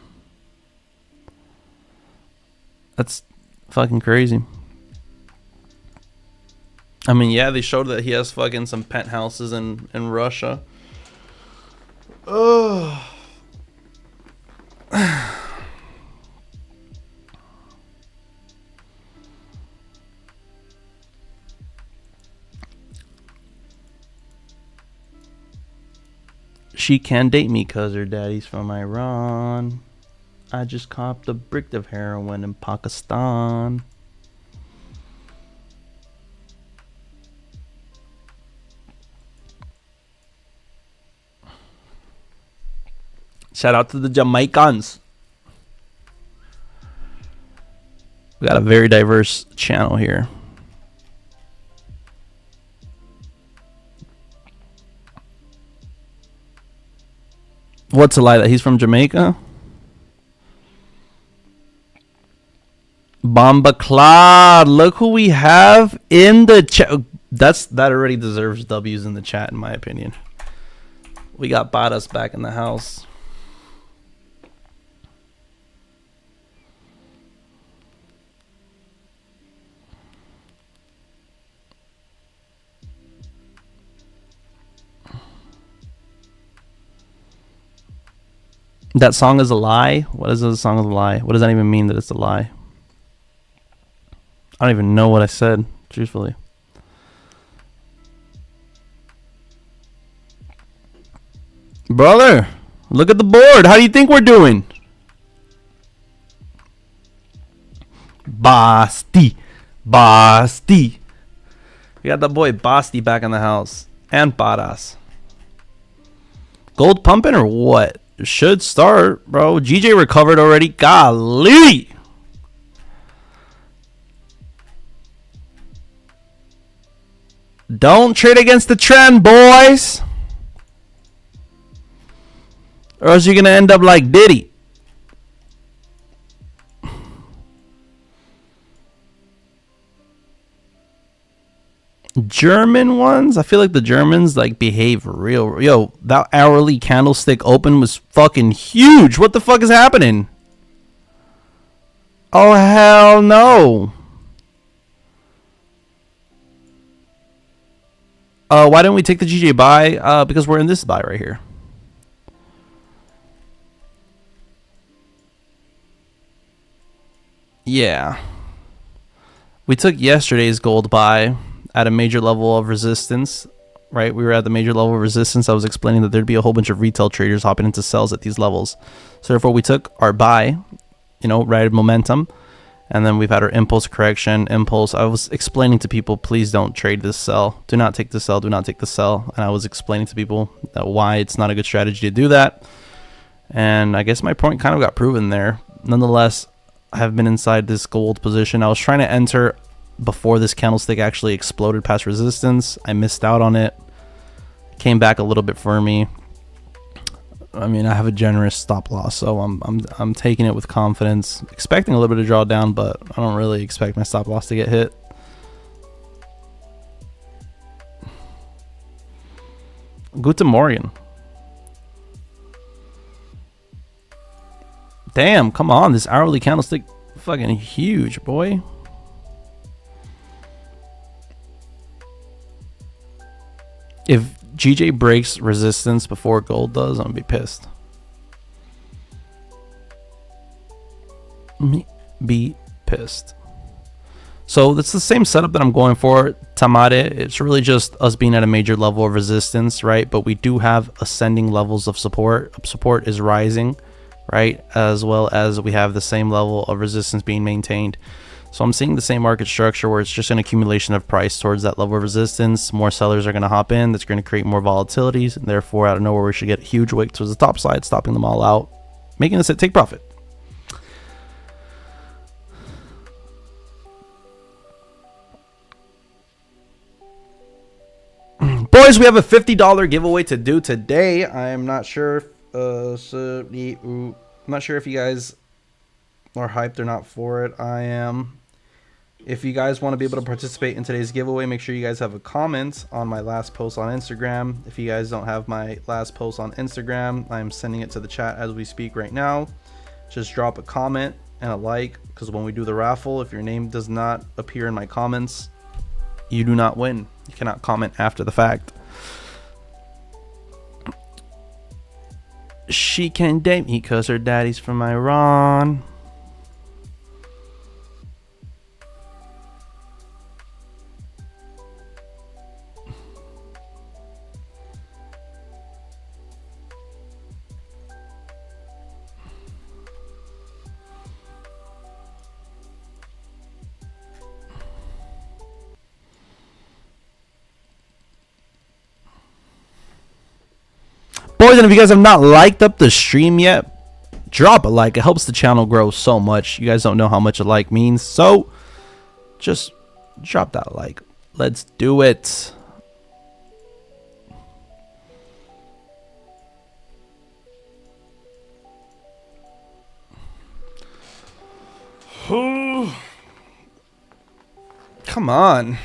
A: That's fucking crazy. I mean, yeah, they showed that he has fucking some penthouses in Russia. Ugh. She can date me cause her daddy's from Iran. I just copped a brick of heroin in Pakistan. Shout out to the Jamaicans. We got a very diverse channel here. What's a lie? That he's from Jamaica? Bomba Claude, look who we have in the chat. That already deserves W's in the chat, in my opinion. We got Badas back in the house. That song is a lie? What is a song is a lie? What does that even mean, that it's a lie? I don't even know what I said, truthfully. Brother, look at the board. How do you think we're doing? Basti. Basti. We got the boy Basti back in the house. And Badas. Gold pumping or what? Should start, bro. GJ recovered already. Golly. Don't trade against the trend, boys. Or else you're going to end up like Diddy. German ones? I feel like the Germans like behave real. Yo, that hourly candlestick open was fucking huge. What the fuck is happening? Oh, hell no. Why didn't we take the GJ buy? Because we're in this buy right here. Yeah. We took yesterday's gold buy at a major level of resistance, right? We were at the major level of resistance. I was explaining that there'd be a whole bunch of retail traders hopping into sells at these levels. So therefore we took our buy, you know, right momentum. And then we've had our impulse correction, impulse. I was explaining to people, please don't trade this sell. Do not take the sell. Do not take the sell. And I was explaining to people that why it's not a good strategy to do that. And I guess my point kind of got proven there. Nonetheless, I have been inside this gold position. I was trying to enter before this candlestick actually exploded past resistance. I missed out on it. Came back a little bit for me. I mean, I have a generous stop loss, so I'm taking it with confidence, expecting a little bit of drawdown, but I don't really expect my stop loss to get hit. Guten Morgen. Damn, come on, this hourly candlestick fucking huge, boy. If GJ breaks resistance before gold does, I'm gonna be pissed. me be pissed. So that's the same setup that I'm going for, Tamare. It's really just us being at a major level of resistance, right? But we do have ascending levels of support. Support is rising, right? As well as we have the same level of resistance being maintained. So I'm seeing the same market structure where it's just an accumulation of price towards that level of resistance. More sellers are going to hop in. That's going to create more volatilities. And therefore, out of nowhere, we should get a huge wick towards the top side, stopping them all out, making us take profit. Boys, we have a $50 giveaway to do today. I'm not sure if, I'm not sure if you guys are hyped or not for it. I am. If you guys want to be able to participate in today's giveaway, make sure you guys have a comment on my last post on Instagram. If you guys don't have my last post on Instagram, I'm sending it to the chat as we speak right now. Just drop a comment and a like, because when we do the raffle, if your name does not appear in my comments, you do not win. You cannot comment after the fact. She can't date me because her daddy's from Iran. Boys, and if you guys have not liked up the stream yet, drop a like. It helps the channel grow so much. You guys don't know how much a like means, so just drop that like. Let's do it. Come on.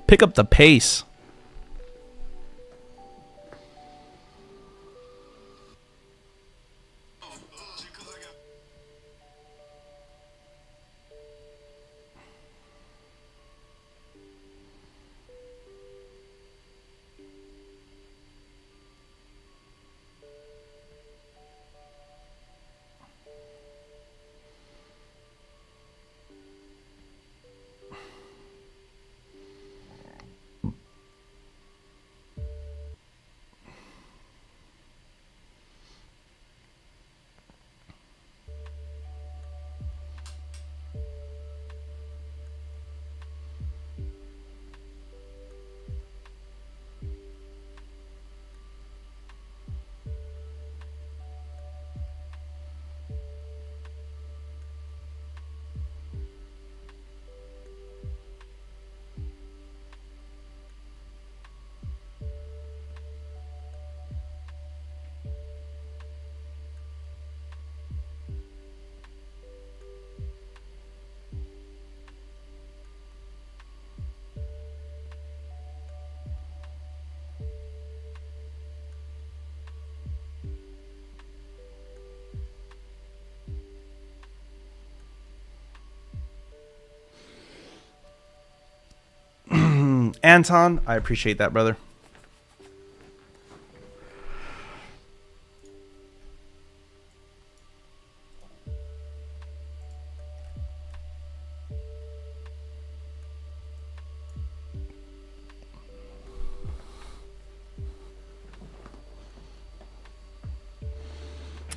A: Pick up the pace. Anton, I appreciate that, brother.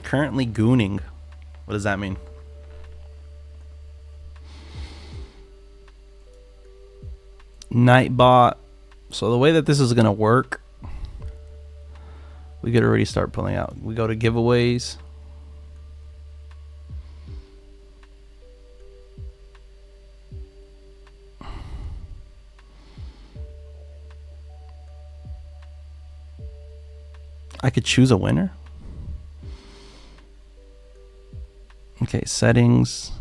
A: Currently gooning. What does that mean? Nightbot. So the way that this is going to work, we could already start pulling out. We go to giveaways. I could choose a winner. Okay, settings.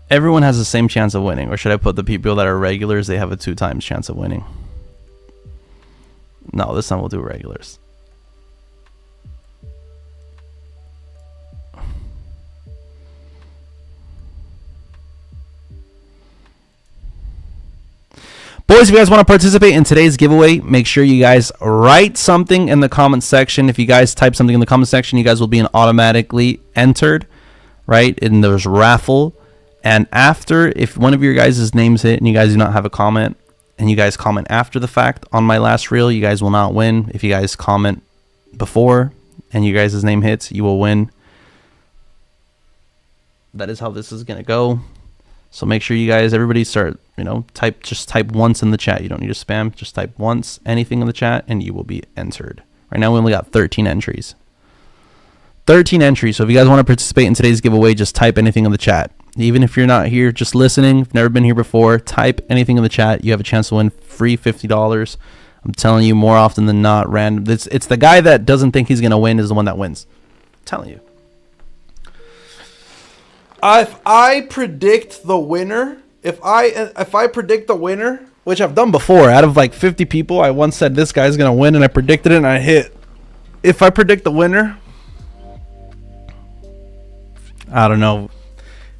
A: Everyone has the same chance of winning, or should I put the people that are regulars, they have a 2x chance of winning? No, this time we'll do regulars. Boys, if you guys want to participate in today's giveaway, make sure you guys write something in the comment section. If you guys type something in the comment section, you guys will be automatically entered, right? And there's raffle. And after, if one of your guys' names hit and you guys do not have a comment, and you guys comment after the fact on my last reel, you guys will not win. If you guys comment before and you guys' name hits, you will win. That is how this is going to go. So make sure you guys, everybody start, just type once in the chat. You don't need to spam. Just type once, anything in the chat, and you will be entered. Right now we only got 13 entries. 13 entries. So if you guys want to participate in today's giveaway, just type anything in the chat. Even if you're not here, just listening, if you've never been here before, type anything in the chat. You have a chance to win free $50. I'm telling you, more often than not, random. It's the guy that doesn't think he's going to win is the one that wins. I'm telling you. If I predict the winner, if I predict the winner, which I've done before, out of like 50 people, I once said this guy's gonna win, and I predicted it, and I hit. If I predict the winner, I don't know.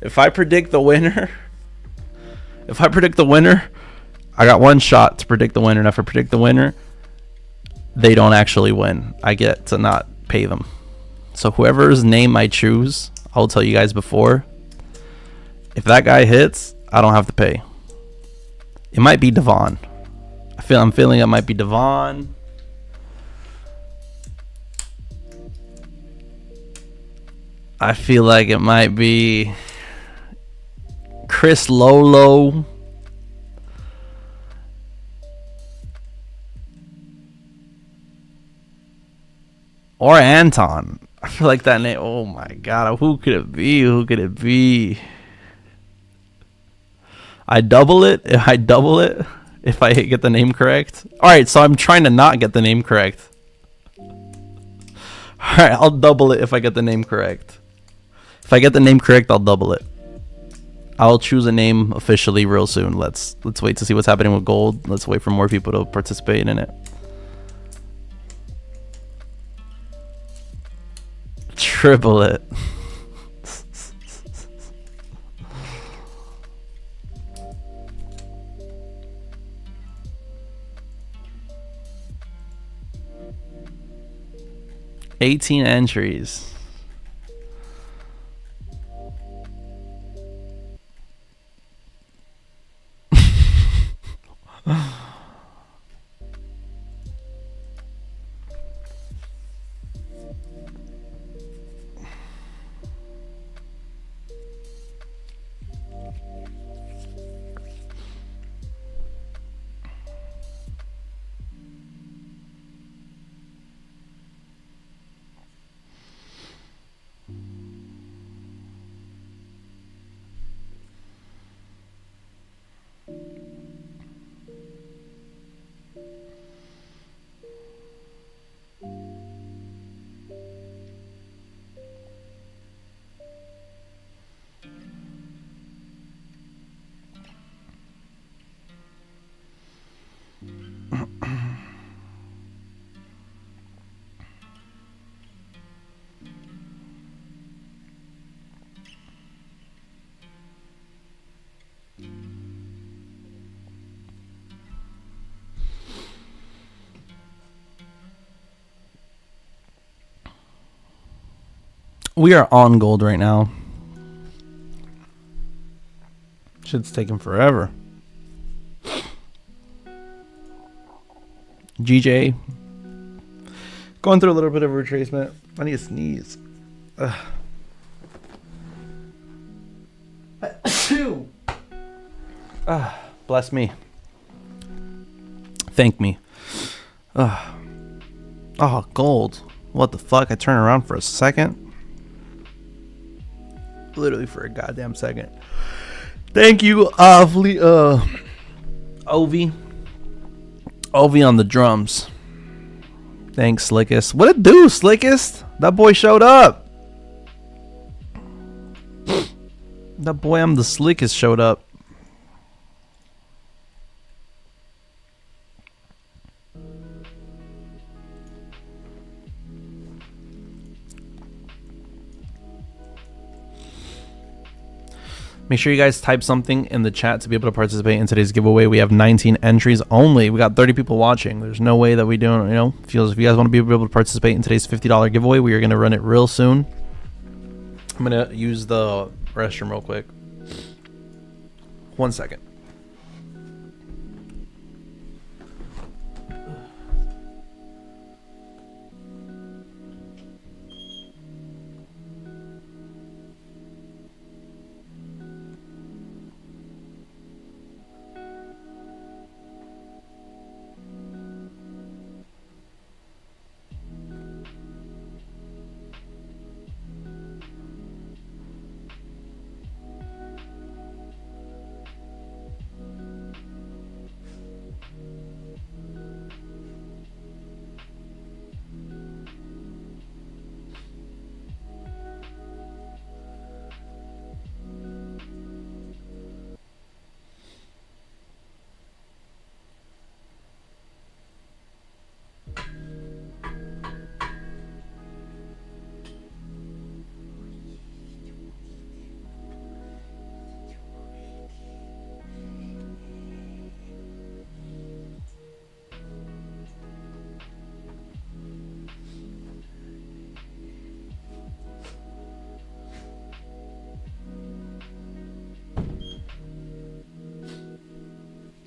A: If I predict the winner, I got one shot to predict the winner, and if I predict the winner, they don't actually win. I get to not pay them. So whoever's name I choose, I'll tell you guys before. If that guy hits, I don't have to pay. It might be Devon. I'm feeling it might be Devon. I feel like it might be Chris Lolo. Or Anton. I feel like that name. Oh my god, who could it be? Who could it be? I double it if I get the name correct. Alright, so I'm trying to not get the name correct. Alright, I'll double it if I get the name correct. If I get the name correct, I'll double it. I'll choose a name officially real soon. Let's wait to see what's happening with gold. Let's wait for more people to participate in it. Triple it. $18 entries. We are on gold right now. Shit's taking forever. GJ. Going through a little bit of a retracement. I need to sneeze. Bless me. Thank me. Oh, gold. What the fuck? I turn around for a second. Literally for a goddamn second. Thank you, Ovi. Ovi on the drums. Thanks, Slickest. What it do, Slickest? That boy showed up. That boy, I'm the slickest, showed up. Make sure you guys type something in the chat to be able to participate in today's giveaway. We have 19 entries only. We got 30 people watching. There's no way that we don't, if you guys want to be able to participate in today's $50 giveaway, we are going to run it real soon. I'm going to use the restroom real quick. 1 second.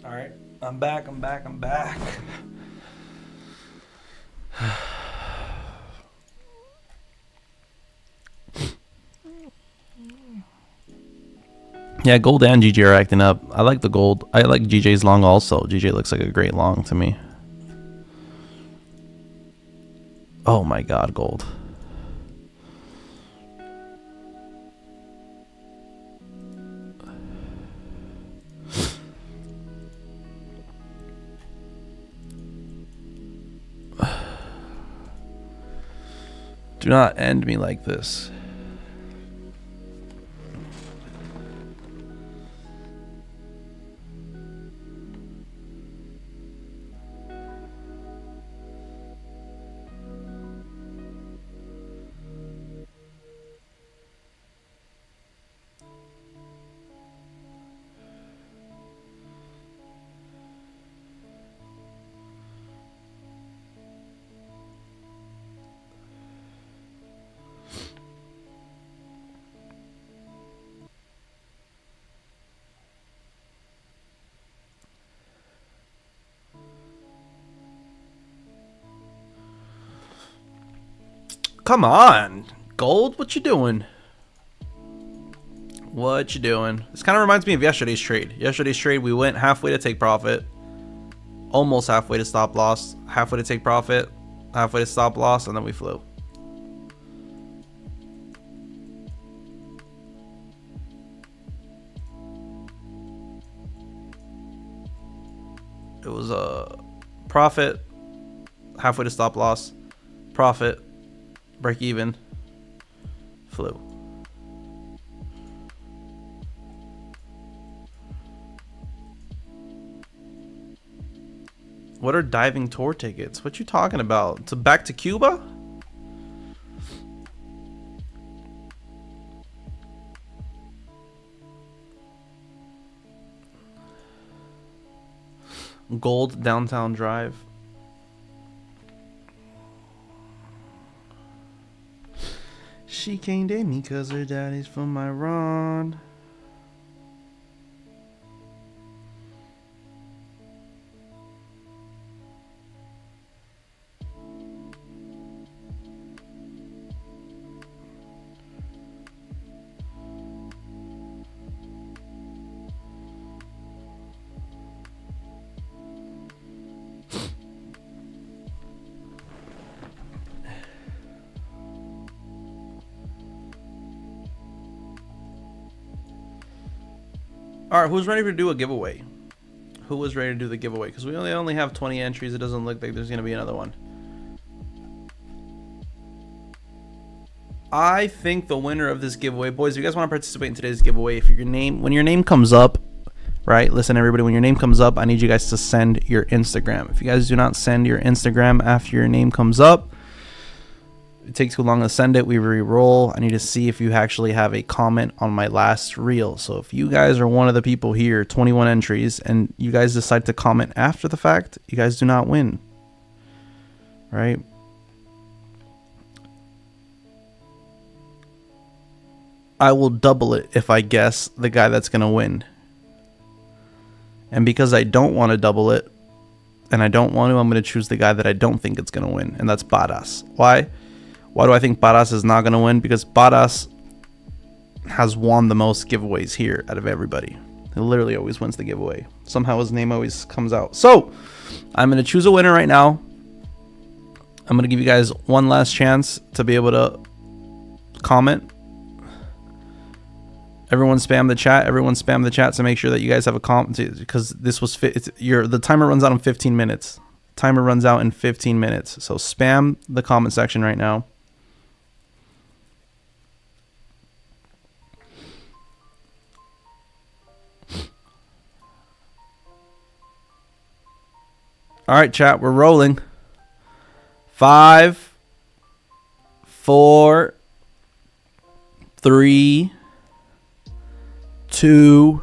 A: All right, I'm back. Yeah, gold and GJ are acting up. I like the gold. I like GJ's long also. GJ looks like a great long to me. Oh my god, gold. Do not end me like this. Come on, gold, what you doing? What you doing? This kind of reminds me of yesterday's trade. Yesterday's trade, we went halfway to take profit, almost halfway to stop loss, halfway to take profit, halfway to stop loss, and then we flew. It was a profit, halfway to stop loss, profit, break even, flew. What are diving tour tickets? What you talking about? To back to Cuba? Gold downtown drive. She can't date me cause her daddy's from Iran. All right, who's ready to do a giveaway? Who was ready to do the giveaway? Because we only have 20 entries. It doesn't look like there's going to be another one. I think the winner of this giveaway, boys, if you guys want to participate in today's giveaway, if when your name comes up, right? Listen, everybody, when your name comes up, I need you guys to send your Instagram. If you guys do not send your Instagram after your name comes up, it takes too long to send it, we re-roll. I need to see if you actually have a comment on my last reel. So if you guys are one of the people here, 21 entries, and you guys decide to comment after the fact, you guys do not win. Right? I will double it if I guess the guy that's going to win. And because I don't want to double it, and I don't want to, I'm going to choose the guy that I don't think it's going to win, and that's Baras. Why? Why do I think Baras is not going to win? Because Baras has won the most giveaways here out of everybody. He literally always wins the giveaway. Somehow his name always comes out. So, I'm going to choose a winner right now. I'm going to give you guys one last chance to be able to comment. Everyone spam the chat. Everyone spam the chat to make sure that you guys have a comment, because this was the timer runs out in 15 minutes. Timer runs out in 15 minutes. So spam the comment section right now. All right, chat, we're rolling. 5, 4, 3, 2,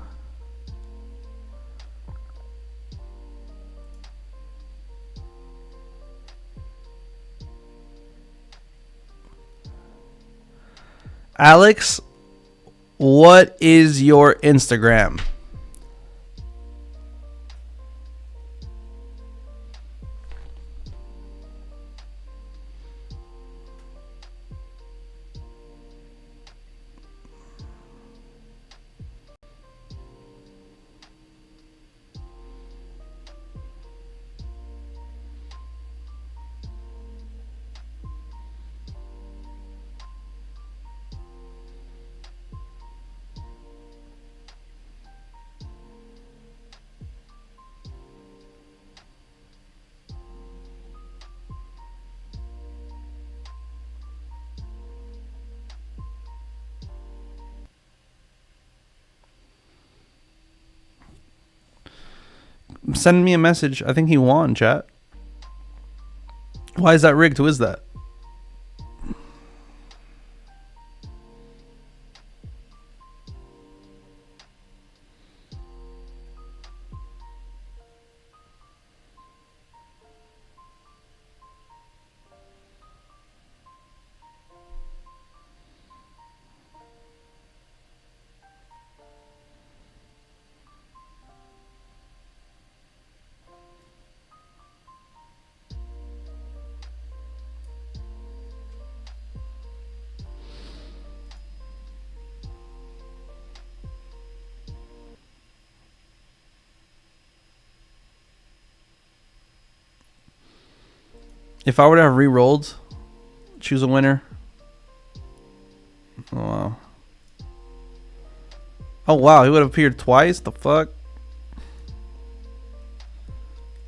A: Alex, what is your Instagram? Send me a message. I think he won, chat. Why is that rigged? Who is that? If I were to have re-rolled, choose a winner. Oh, wow. Oh, wow. He would have appeared twice? The fuck?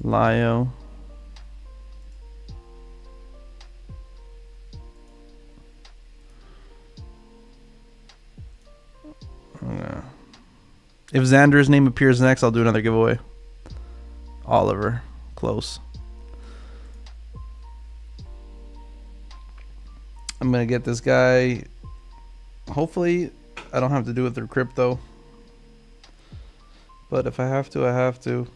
A: Lio. Yeah. If Xander's name appears next, I'll do another giveaway. Oliver. Close. I'm going to get this guy. Hopefully, I don't have to do it through crypto. But if I have to, I have to.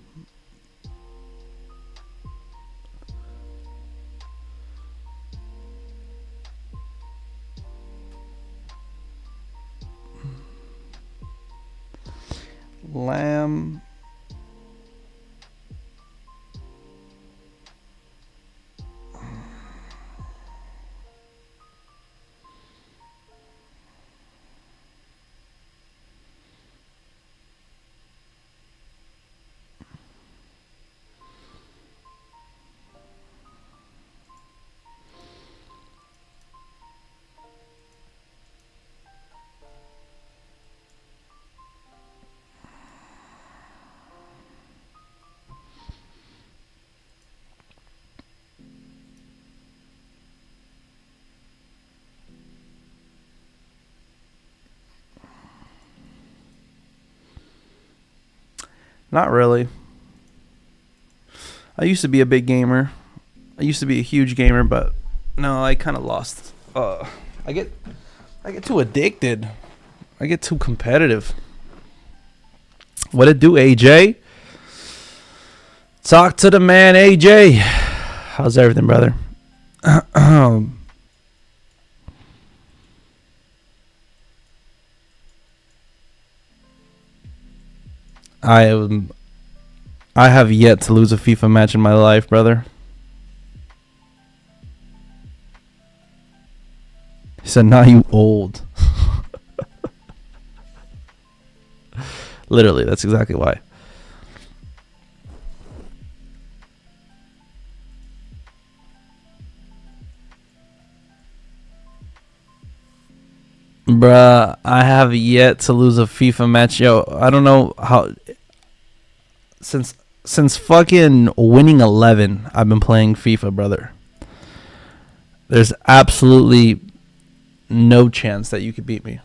A: Lamb. Not really. I used to be a big gamer. I used to be a huge gamer, but No, I kind of lost. I get too addicted. I get too competitive. What it do, AJ? Talk to the man, AJ. How's everything, brother? I have yet to lose a FIFA match in my life, brother. He said, "Now you old." Literally, that's exactly why. Bruh, I have yet to lose a FIFA match. Yo, I don't know how. Since fucking winning 11, I've been playing FIFA, brother. There's absolutely no chance that you could beat me.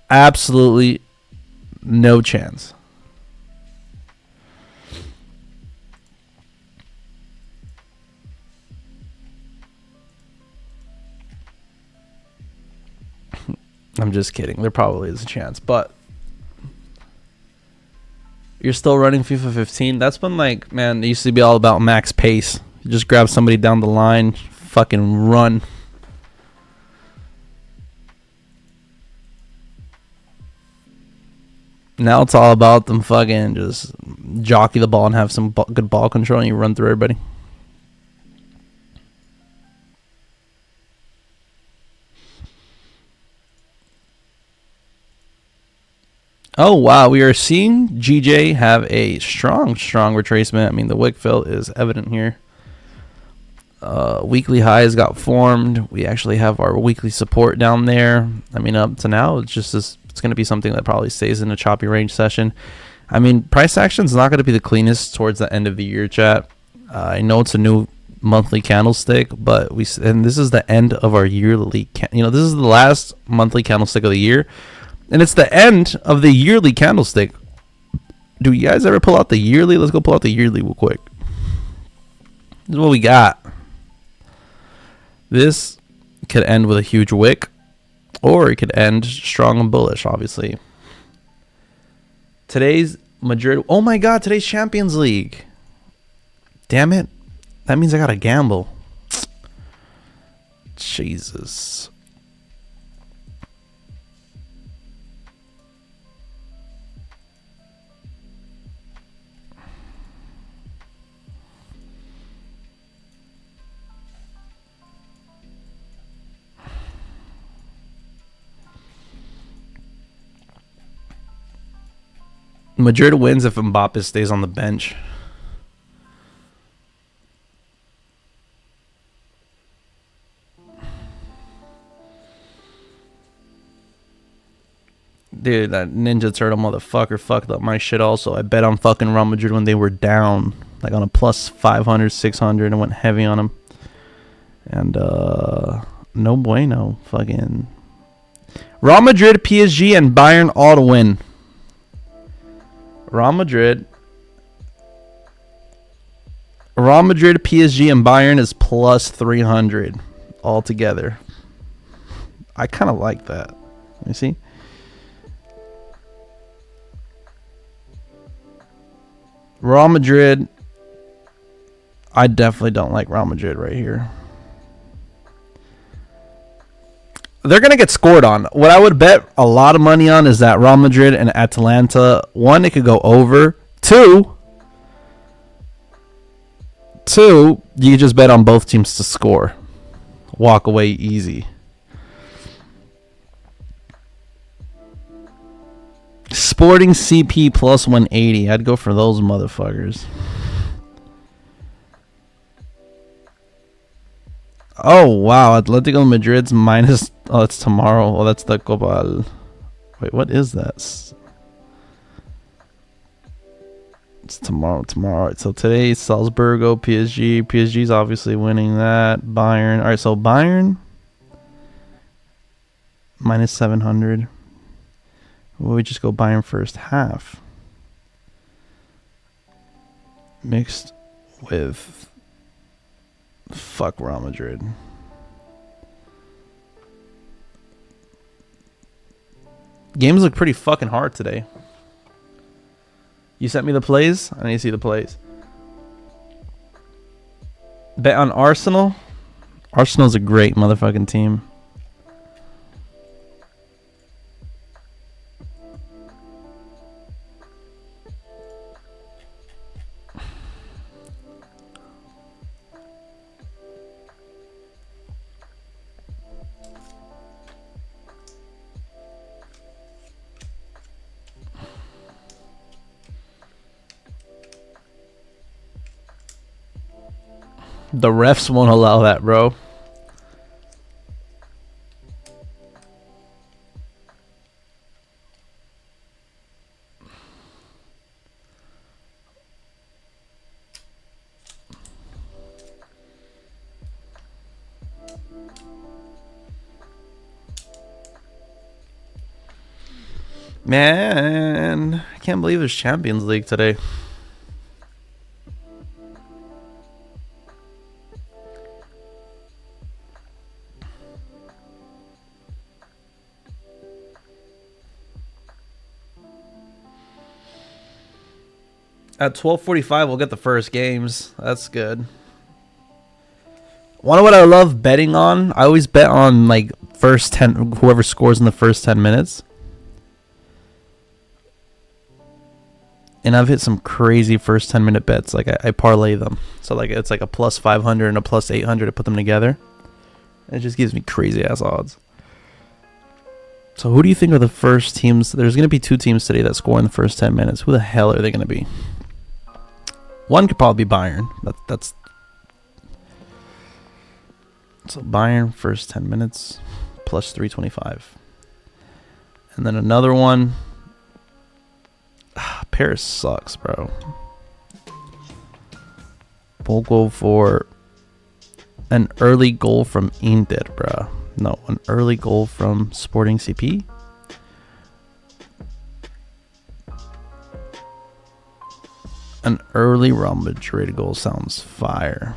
A: Absolutely no chance. I'm just kidding. There probably is a chance, but you're still running FIFA 15. That's when, like, man, it used to be all about max pace. You just grab somebody down the line, fucking run. Now it's all about them fucking just jockey the ball and have some good ball control, and you run through everybody. Oh, wow. We are seeing GJ have a strong retracement. I mean, the wick fill is evident here. Weekly highs got formed. We actually have our weekly support down there. I mean, up to now, it's going to be something that probably stays in a choppy range session. I mean, price action is not going to be the cleanest towards the end of the year, chat. I know it's a new monthly candlestick, but this is the end of our yearly. This is the last monthly candlestick of the year. And it's the end of the yearly candlestick. Do you guys ever pull out the yearly? Let's go pull out the yearly real quick. This is what we got. This could end with a huge wick, or it could end strong and bullish, obviously. Today's Madrid. Oh my God, today's Champions League. Damn it. That means I got to gamble. Jesus. Madrid wins if Mbappe stays on the bench. Dude, that Ninja Turtle motherfucker fucked up my shit also. I bet on fucking Real Madrid when they were down, like on a plus 500, 600, and went heavy on them. And, no bueno. Fucking Real Madrid, PSG, and Bayern all to win. Real Madrid, PSG, and Bayern is plus 300 altogether. I kind of like that. Let me see. Real Madrid. I definitely don't like Real Madrid right here. They're going to get scored on. What I would bet a lot of money on is that Real Madrid and Atalanta, one, it could go over. Two, you just bet on both teams to score. Walk away easy. Sporting CP plus 180. I'd go for those motherfuckers. Oh, wow. Atletico Madrid's minus... Oh, it's tomorrow. Oh, that's the Copa... Wait, what is that? It's tomorrow. All right, so today, Salzburgo, PSG. PSG's obviously winning that. Bayern. All right, so Bayern... minus 700. Well, we just go Bayern first half. Mixed with Fuck Real Madrid. Games look pretty fucking hard today. You sent me the plays? I need to see the plays. Bet on Arsenal. Arsenal's a great motherfucking team. The refs won't allow that, bro. Man, I can't believe there's Champions League today. At 12:45, we'll get the first games. That's good. Wonder what I love betting on? I always bet on like first 10, whoever scores in the first 10 minutes. And I've hit some crazy first 10-minute bets. Like I parlay them. So like it's like a plus 500 and a plus 800 to put them together. It just gives me crazy ass odds. So who do you think are the first teams? There's going to be 2 teams today that score in the first 10 minutes. Who the hell are they going to be? One could probably be Bayern. That's so Bayern first 10 minutes plus 325. And then another one. Paris sucks, bro. We'll go for an early goal from Inter, bro. No, an early goal from Sporting CP. An early Real Madrid goal sounds fire.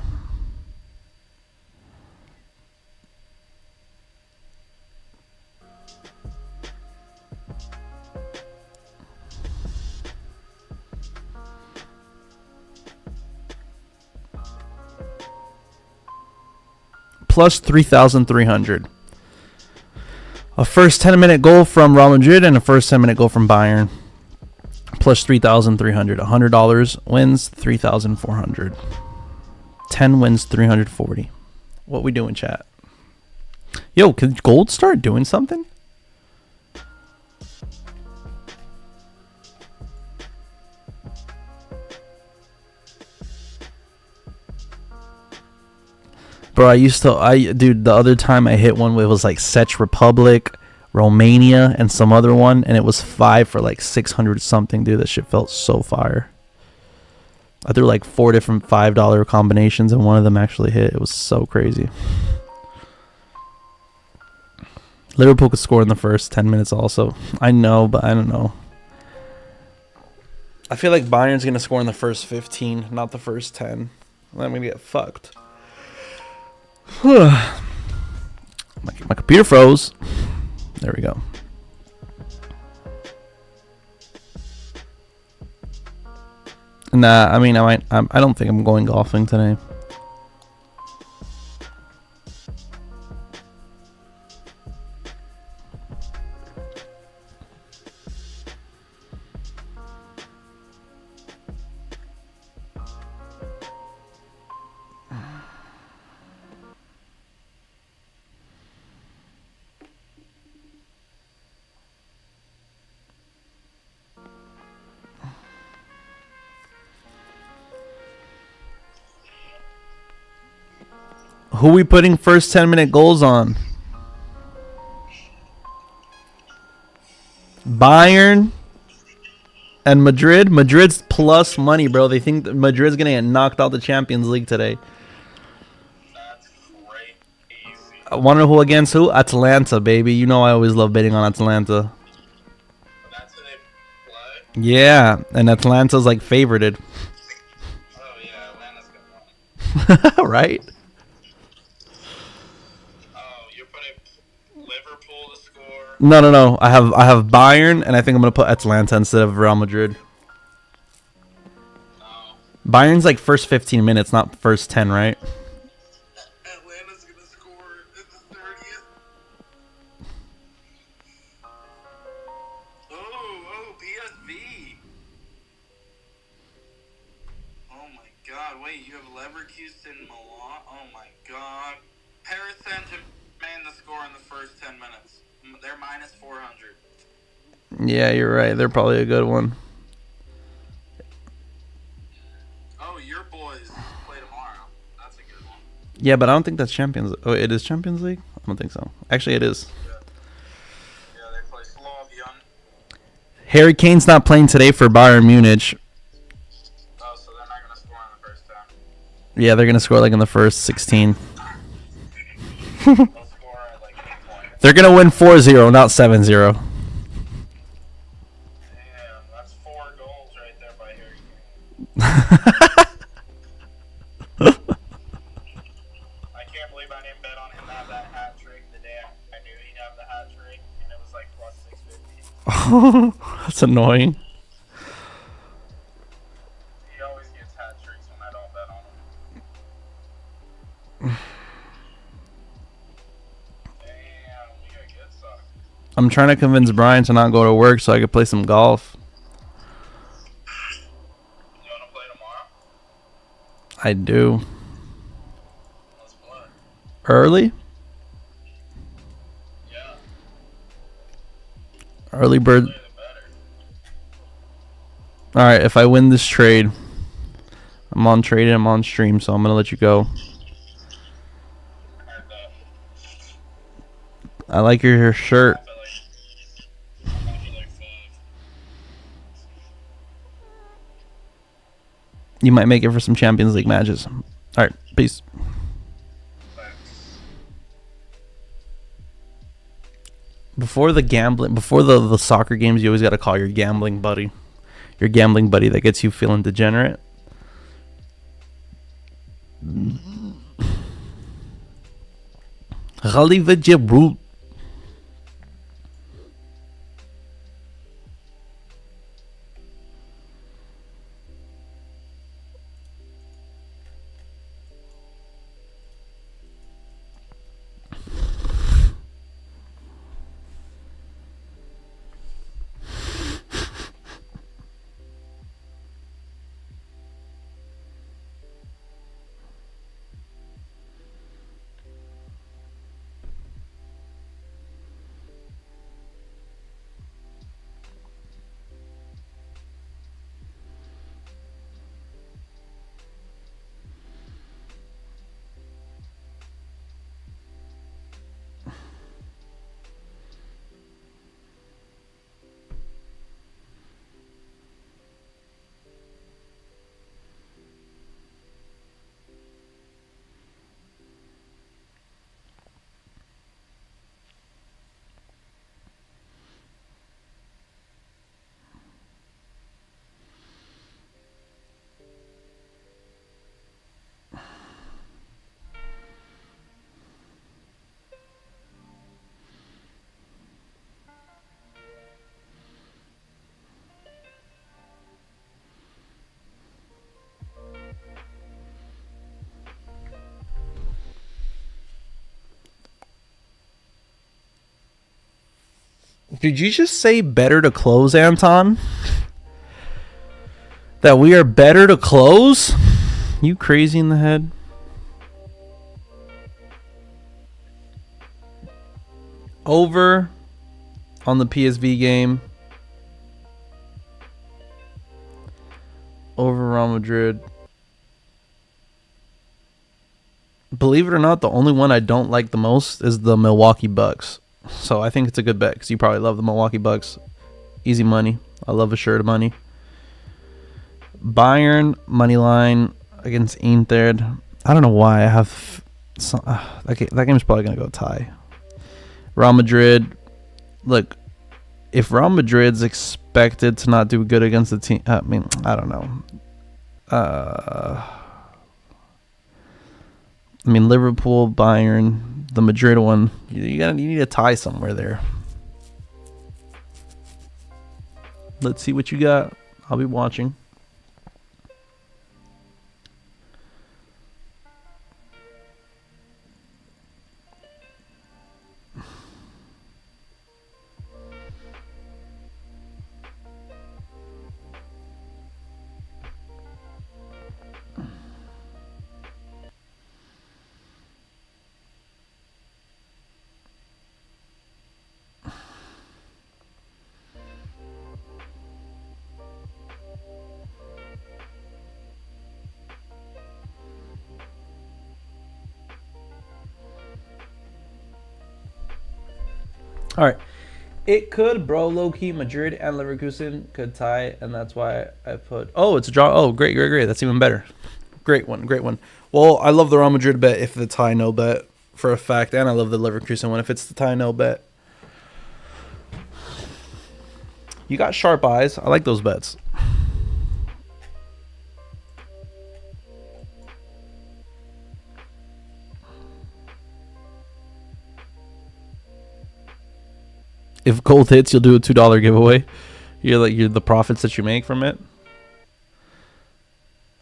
A: Plus 3,300. A first 10-minute goal from Real Madrid and a first 10-minute goal from Bayern. Plus 3,300. $100 wins 3,400. 10 wins 340. What we doing, chat? Yo, can gold start doing something? Bro, dude, the other time I hit one, it was like Czech Republic, Romania, and some other one, and it was 5 for like 600 something, dude. That shit felt so fire. I threw like 4 different $5 combinations, and one of them actually hit. It was so crazy. Liverpool could score in the first 10 minutes also. I know, but I don't know. I feel like Bayern's going to score in the first 15, not the first 10. Then I'm going to get fucked. my computer froze. There we go. Nah, I mean, I don't think I'm going golfing today. Who we putting first 10-minute goals on? Bayern and Madrid. Madrid's plus money, bro. They think that Madrid's gonna get knocked out the Champions League today.
B: That's crazy.
A: I wonder who against who? Atlanta, baby. You know I always love betting on Atlanta.
B: That's who they play?
A: Yeah, and Atlanta's like favorited.
B: Oh yeah, Atlanta's gonna win.
A: Right? No. I have Bayern, and I think I'm gonna put Atalanta instead of Real Madrid.
B: Oh.
A: Bayern's like first 15 minutes, not first 10, right?
B: Atlanta's gonna score in the 30th. Oh, PSV. Oh my God! Wait, you have Leverkusen, Milan. Oh my God! Paris Saint-Germain to score in the first 10 minutes. They're minus 400.
A: Yeah, you're right. They're probably a good one.
B: Oh, your boys play tomorrow. That's a good one.
A: Yeah, but I don't think that's Champions. Oh, it is Champions League. I don't think so. Actually, it is.
B: Yeah, they play Slovian.
A: Harry Kane's not playing today for Bayern Munich.
B: Oh, so they're not gonna score in the first 10.
A: Yeah, they're gonna score like in the first 16.
B: They'll score at like 8 points.
A: They're gonna win 4-0, not 7-0.
B: Damn, that's 4 goals right there by Harry Kane. I can't believe I didn't bet on him to have that hat trick the day I knew he'd have the hat trick, and it was like plus 650.
A: That's annoying.
B: He always gets hat tricks when I don't bet on him. Damn, we got good suck.
A: I'm trying to convince Brian to not go to work so I could play some golf.
B: You wanna play tomorrow?
A: I do.
B: Let's play.
A: Early?
B: Yeah,
A: Early bird.
B: play the better.
A: Alright, if I win this trade, I'm on trade and I'm on stream, so I'm gonna let you go.
B: I heard that.
A: I like your shirt.
B: I'm gonna be like 5.
A: You might make it for some Champions League matches. Alright, peace. Before the soccer games, you always gotta call your gambling buddy. Your gambling buddy that gets you feeling degenerate. Khalifa Jibril. Did you just say better to close, Anton? That we are better to close? You crazy in the head? Over on the PSV game. Over Real Madrid. Believe it or not, the only one I don't like the most is the Milwaukee Bucks. So I think it's a good bet because you probably love the Milwaukee Bucks. Easy money. I love a shirt of money. Bayern money line against Inter. I don't know why I have some, that game's probably gonna go tie. Real Madrid. Look, if Real Madrid's expected to not do good against the team, I mean, I don't know. I mean, Liverpool, Bayern, the Madrid one. You need a tie somewhere there. Let's see what you got. I'll be watching. All right. It could, bro. Low-key, Madrid and Leverkusen could tie, and that's why I put... Oh, it's a draw. Oh, great. That's even better. Great one. Well, I love the Real Madrid bet if the tie no bet for a fact, and I love the Leverkusen one if it's the tie no bet. You got sharp eyes. I like those bets. If gold hits, you'll do a $2 giveaway. You're the profits that you make from it.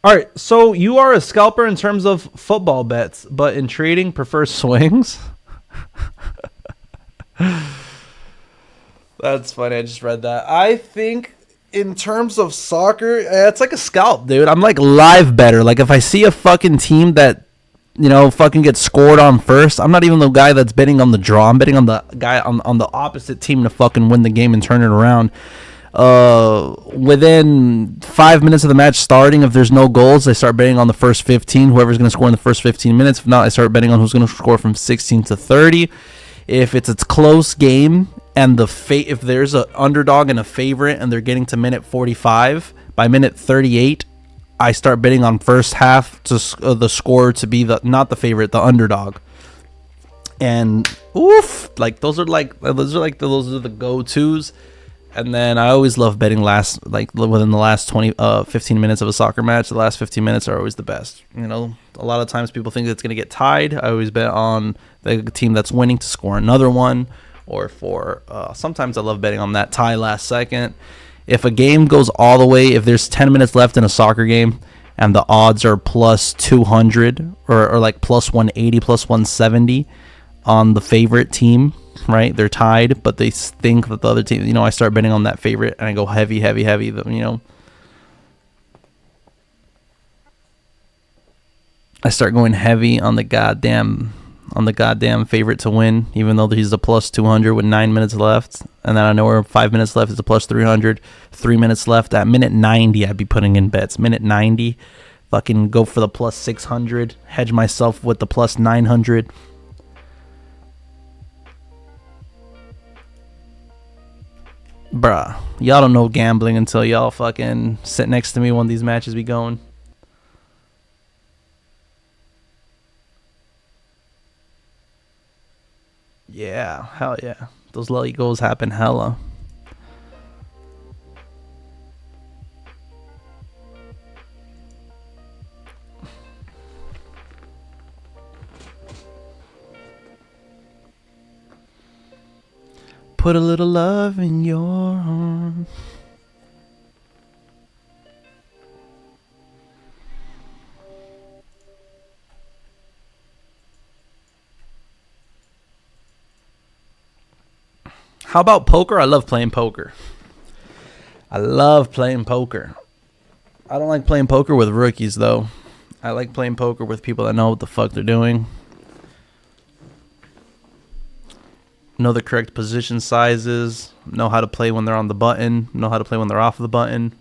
A: All right, so you are a scalper in terms of football bets, but in trading, prefer swings. That's funny. I just read that. I think in terms of soccer, it's like a scalp, dude. I'm like live better. Like if I see a fucking team that, you know, fucking gets scored on first, I'm not even the guy that's betting on the draw. I'm betting on the guy on the opposite team to fucking win the game and turn it around. Within 5 minutes of the match starting, if there's no goals, I start betting on the first 15. Whoever's going to score in the first 15 minutes. If not, I start betting on who's going to score from 16 to 30. If it's a close game and if there's an underdog and a favorite and they're getting to minute 45, by minute 38, I start betting on first half to the score to be not the favorite, the underdog. And oof, like those are the go-tos. And then I always love betting within the last 15 minutes of a soccer match. The last 15 minutes are always the best. You know, a lot of times people think it's going to get tied. I always bet on the team that's winning to score another one. Or sometimes I love betting on that tie last second. If a game goes all the way, if there's 10 minutes left in a soccer game and the odds are plus 200 or like plus 180, plus 170 on the favorite team, right? They're tied, but they think that the other team, you know, I start betting on that favorite and I go heavy, you know. I start going heavy on the goddamn favorite to win, even though he's a plus 200 with 9 minutes left. And then I know where 5 minutes left is a plus 300, 3 minutes left. At minute 90, I'd be putting in bets. Minute 90, fucking go for the plus 600, hedge myself with the plus 900. Bruh, y'all don't know gambling until y'all fucking sit next to me when these matches be going. Yeah, hell yeah. Those late goals happen hella. Put a little love in your arms. How about poker? I love playing poker. I don't like playing poker with rookies, though. I like playing poker with people that know what the fuck they're doing. Know the correct position sizes. Know how to play when they're on the button. Know how to play when they're off the button.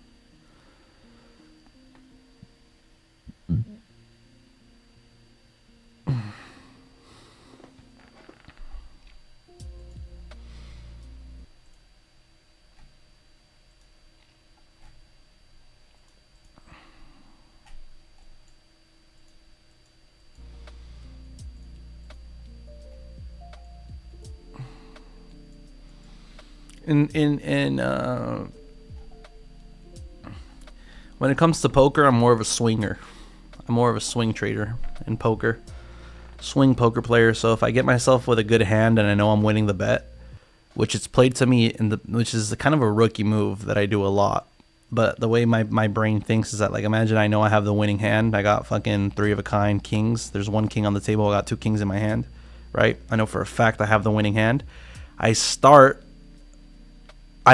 A: When it comes to poker, I'm more of a swinger. I'm more of a swing trader in poker. Swing poker player. So if I get myself with a good hand and I know I'm winning the bet, which it's played to me which is kind of a rookie move that I do a lot. But the way my brain thinks is that, like, imagine I know I have the winning hand. I got fucking 3 of a kind kings. There's 1 king on the table. I got 2 kings in my hand, right? I know for a fact I have the winning hand. I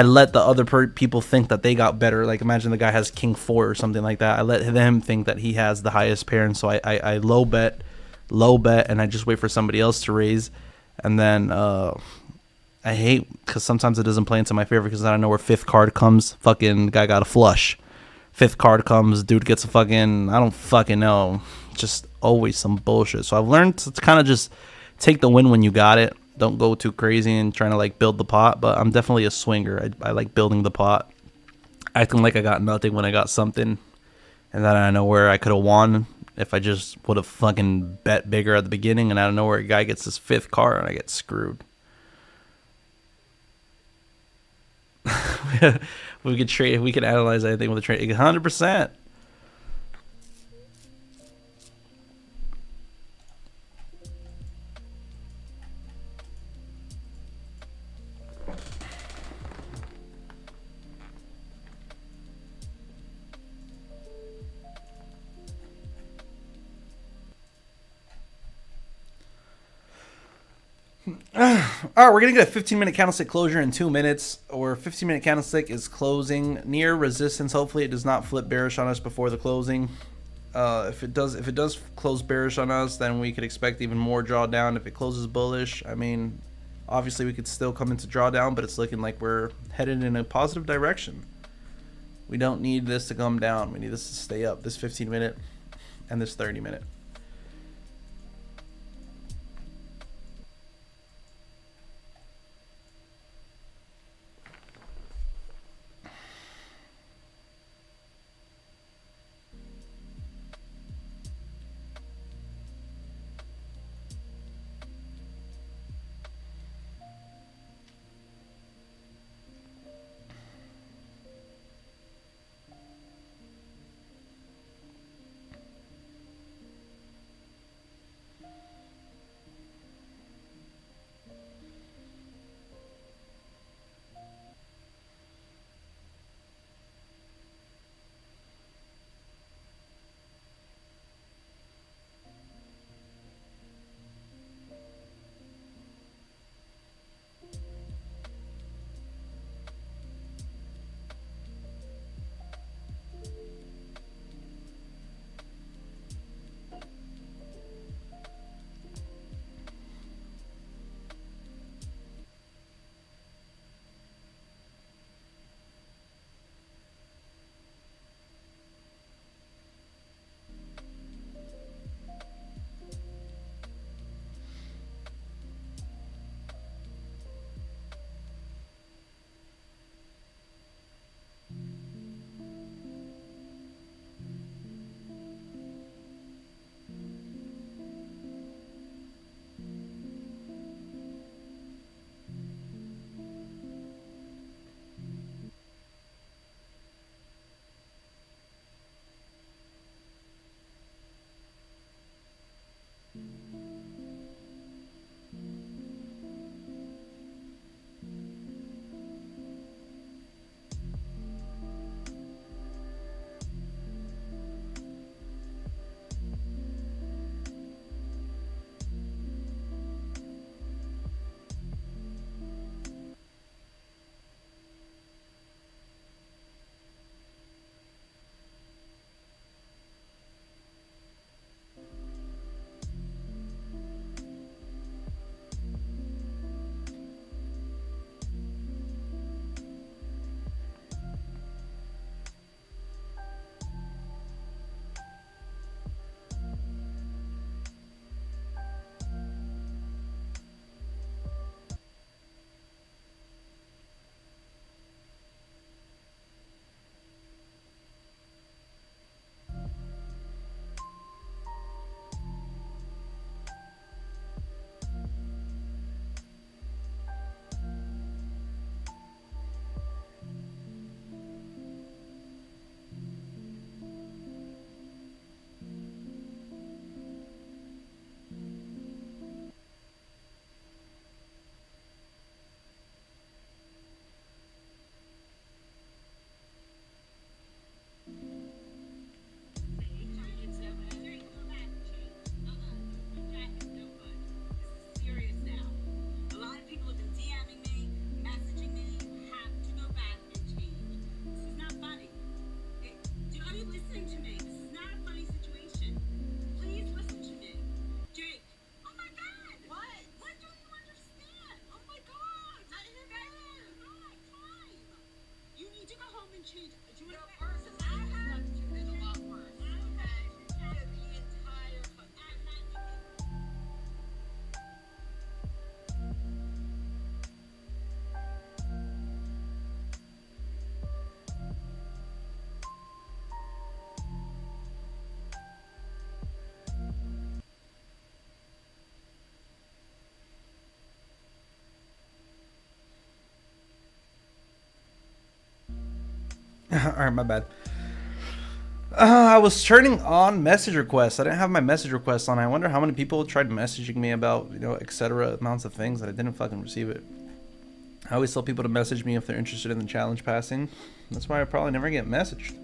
A: let the other people think that they got better. Like, imagine the guy has king 4 or something like that. I let them think that he has the highest pair, and so I low bet, and I just wait for somebody else to raise, and then I hate because sometimes it doesn't play into my favor because I don't know where 5th card comes. Fucking guy got a flush. 5th card comes, dude gets a fucking, I don't fucking know. Just always some bullshit. So I've learned to kind of just take the win when you got it. Don't go too crazy and trying to like build the pot. But I'm definitely a swinger. I like building the pot, acting like I got nothing when I got something, and then I know where I could have won if I just would have fucking bet bigger at the beginning. And I don't know where a guy gets his 5th card and I get screwed. We could trade. We could analyze anything with a trade. 100%. All right, we're gonna get a 15-minute candlestick closure in 2 minutes. Or 15-minute candlestick is closing near resistance. Hopefully, it does not flip bearish on us before the closing. If it does close bearish on us, then we could expect even more drawdown. If it closes bullish, I mean, obviously we could still come into drawdown, but it's looking like we're headed in a positive direction. We don't need this to come down. We need this to stay up. This 15-minute and this 30-minute. Alright, my bad. I was turning on message requests. I didn't have my message requests on. I wonder how many people tried messaging me about, you know, etc. amounts of things that I didn't fucking receive it. I always tell people to message me if they're interested in the challenge passing. That's why I probably never get messaged.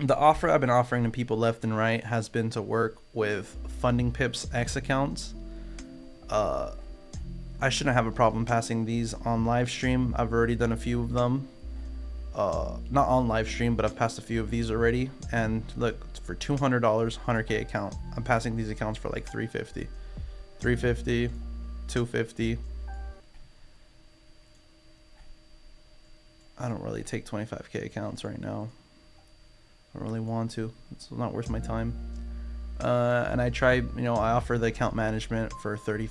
A: The offer I've been offering to people left and right has been to work with Funding Pips X accounts. I shouldn't have a problem passing these on live stream. I've already done a few of them. Not on live stream, but I've passed a few of these already. And look, for $200, 100K account, I'm passing these accounts for like 350, 350, 250. I don't really take 25K accounts right now. I don't really want to. It's not worth my time. And I try, you know, I offer the account management for 30%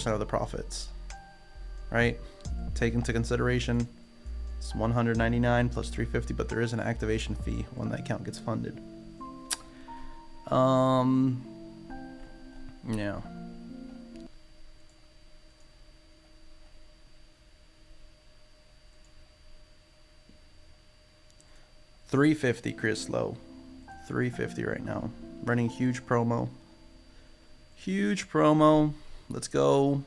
A: of the profits. Right? Take into consideration, it's $199 plus $350, but there is an activation fee when that account gets funded. Yeah. $350, Chris Low. $350 right now. Running huge promo. Huge promo. Let's go.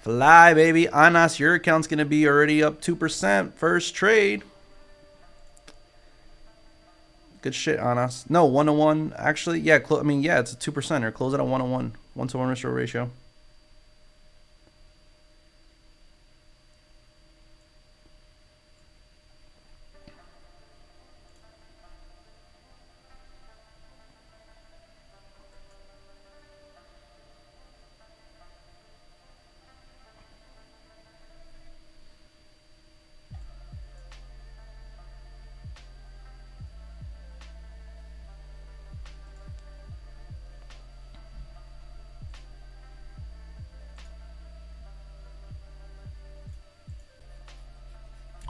A: Fly, baby. Anas, your account's going to be already up 2%. First trade. Good shit, Anas. No, 1-to-1. Actually, yeah. I mean, yeah, it's a 2%er. Close it at 1-to-1. 1-to-1 restore ratio.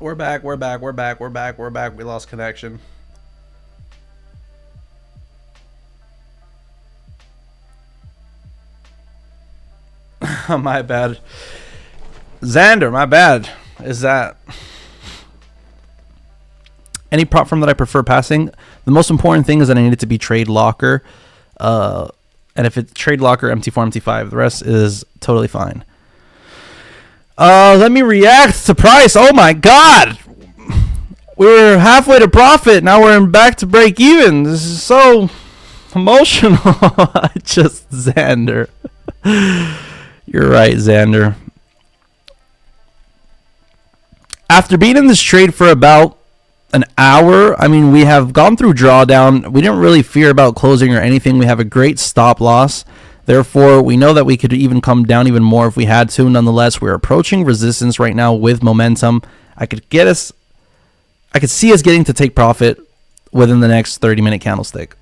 A: We're back. We lost connection. My bad. Xander, my bad. Is that any prop firm that I prefer passing? The most important thing is that I need it to be trade locker. And if it's trade locker, MT4, MT5, the rest is totally fine. Let me react to price. Oh my god. We're halfway to profit. Now we're back to break even. This is so emotional. Xander. You're right, Xander. After being in this trade for about an hour, I mean, we have gone through drawdown. We didn't really fear about closing or anything. We have a great stop loss. Therefore, we know that we could even come down even more if we had to. Nonetheless, we're approaching resistance right now with momentum. I could see us getting to take profit within the next 30-minute candlestick.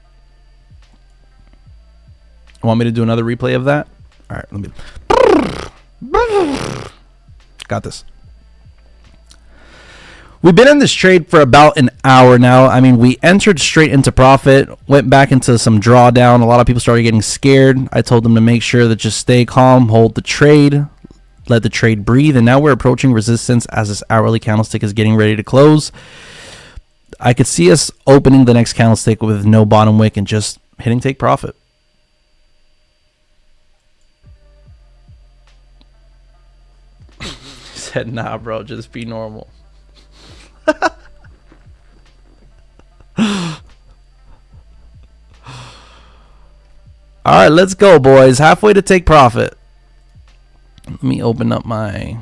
A: Want me to do another replay of that? All right, let me. Got this. We've been in this trade for about an hour now. I mean, we entered straight into profit, went back into some drawdown. A lot of people started getting scared. I told them to make sure that just stay calm, hold the trade, let the trade breathe. And now we're approaching resistance as this hourly candlestick is getting ready to close. I could see us opening the next candlestick with no bottom wick and just hitting take profit. He said, nah, bro, just be normal. All right, let's go, boys. Halfway to take profit. Let me open up do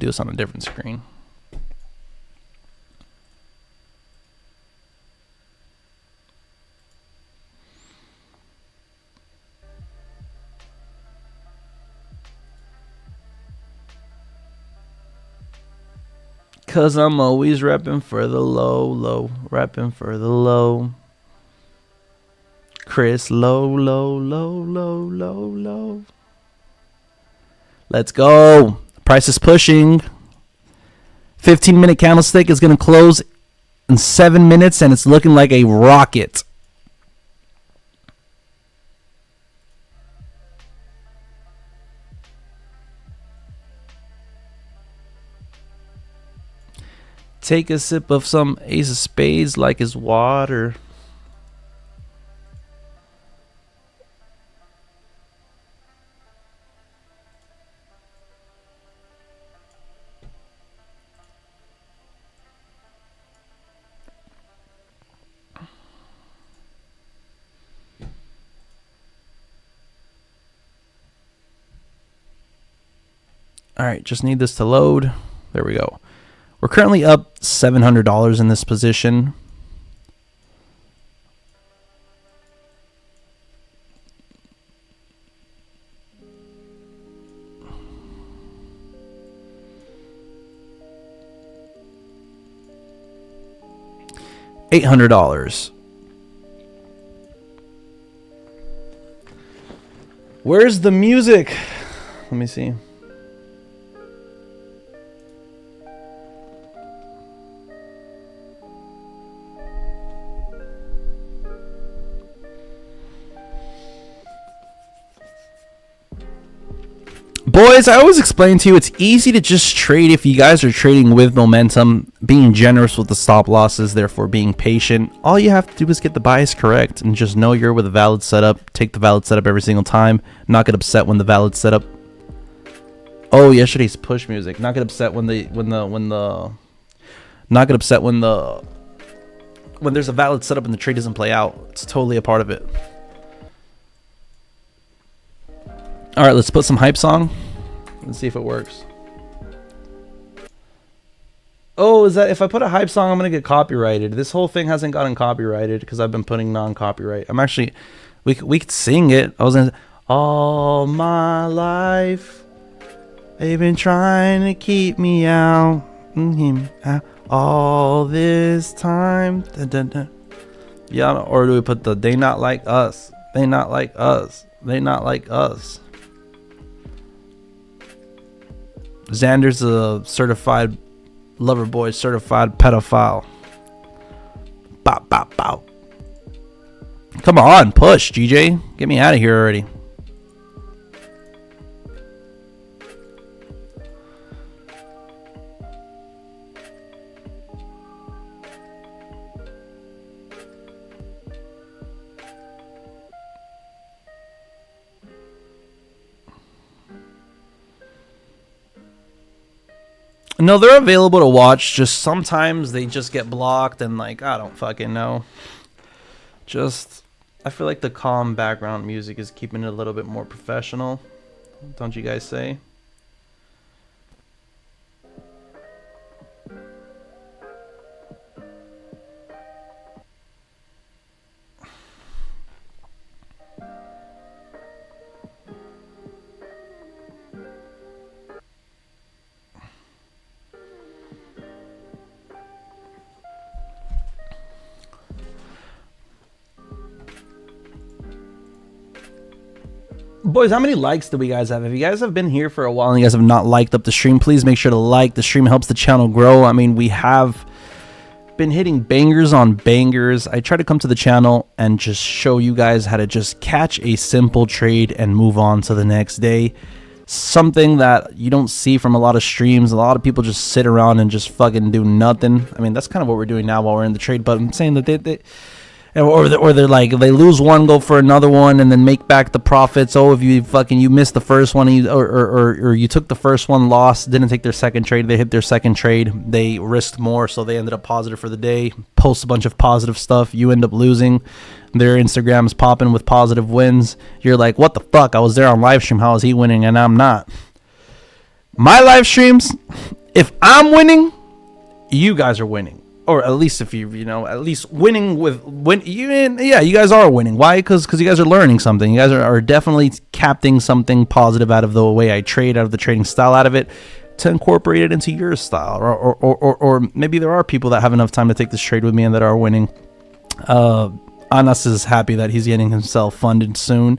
A: this on a different screen. Cause I'm always repping for the low, repping for the low. Chris, low. Let's go. Price is pushing. 15-minute candlestick is going to close in 7 minutes, and it's looking like a rocket. Take a sip of some Ace of Spades like it's water. All right, just need this to load. There we go. We're currently up $700 in this position. $800. Where's the music? Let me see. Boys, I always explain to you, it's easy to just trade if you guys are trading with momentum, being generous with the stop losses, therefore being patient. All you have to do is get the bias correct and just know you're with a valid setup. Take the valid setup every single time. Not get upset when the valid setup. Oh, yesterday's push music. Not get upset when there's a valid setup and the trade doesn't play out. It's totally a part of it. All right, let's put some hype song. Let's see if it works. Oh, is that if I put a hype song, I'm gonna get copyrighted? This whole thing hasn't gotten copyrighted because I've been putting non-copyright. I'm actually, we could sing it. I was gonna, all my life they've been trying to keep me out. All this time. Dun, dun, dun. Yeah, or do we put the they not like us? They not like us. They not like us. Xander's a certified lover boy, certified pedophile. Bop, bop, bop. Come on, push, GJ. Get me out of here already. No, they're available to watch. Just sometimes they just get blocked and like, I don't fucking know. Just, I feel like the calm background music is keeping it a little bit more professional. Don't you guys say? Boys, how many likes do we guys have? If you guys have been here for a while and you guys have not liked up the stream, please make sure to like. The stream helps the channel grow. I mean, we have been hitting bangers on bangers. I try to come to the channel and just show you guys how to just catch a simple trade and move on to the next day. Something that you don't see from a lot of streams. A lot of people just sit around and just fucking do nothing. I mean, that's kind of what we're doing now while we're in the trade, but I'm saying that they're like, they lose one, go for another one, and then make back the profits. Oh, if you missed the first one, or you took the first one, lost, didn't take their second trade, they hit their second trade, they risked more, so they ended up positive for the day, post a bunch of positive stuff, you end up losing, their Instagram's popping with positive wins. You're like, what the fuck? I was there on live stream, how is he winning and I'm not? My live streams, if I'm winning, you guys are winning. Or at least if you know, at least winning you guys are winning. Why? Because you guys are learning something. You guys are definitely capturing something positive out of the way I trade, out of the trading style, out of it, to incorporate it into your style. Or maybe there are people that have enough time to take this trade with me and that are winning. Anas is happy that he's getting himself funded soon.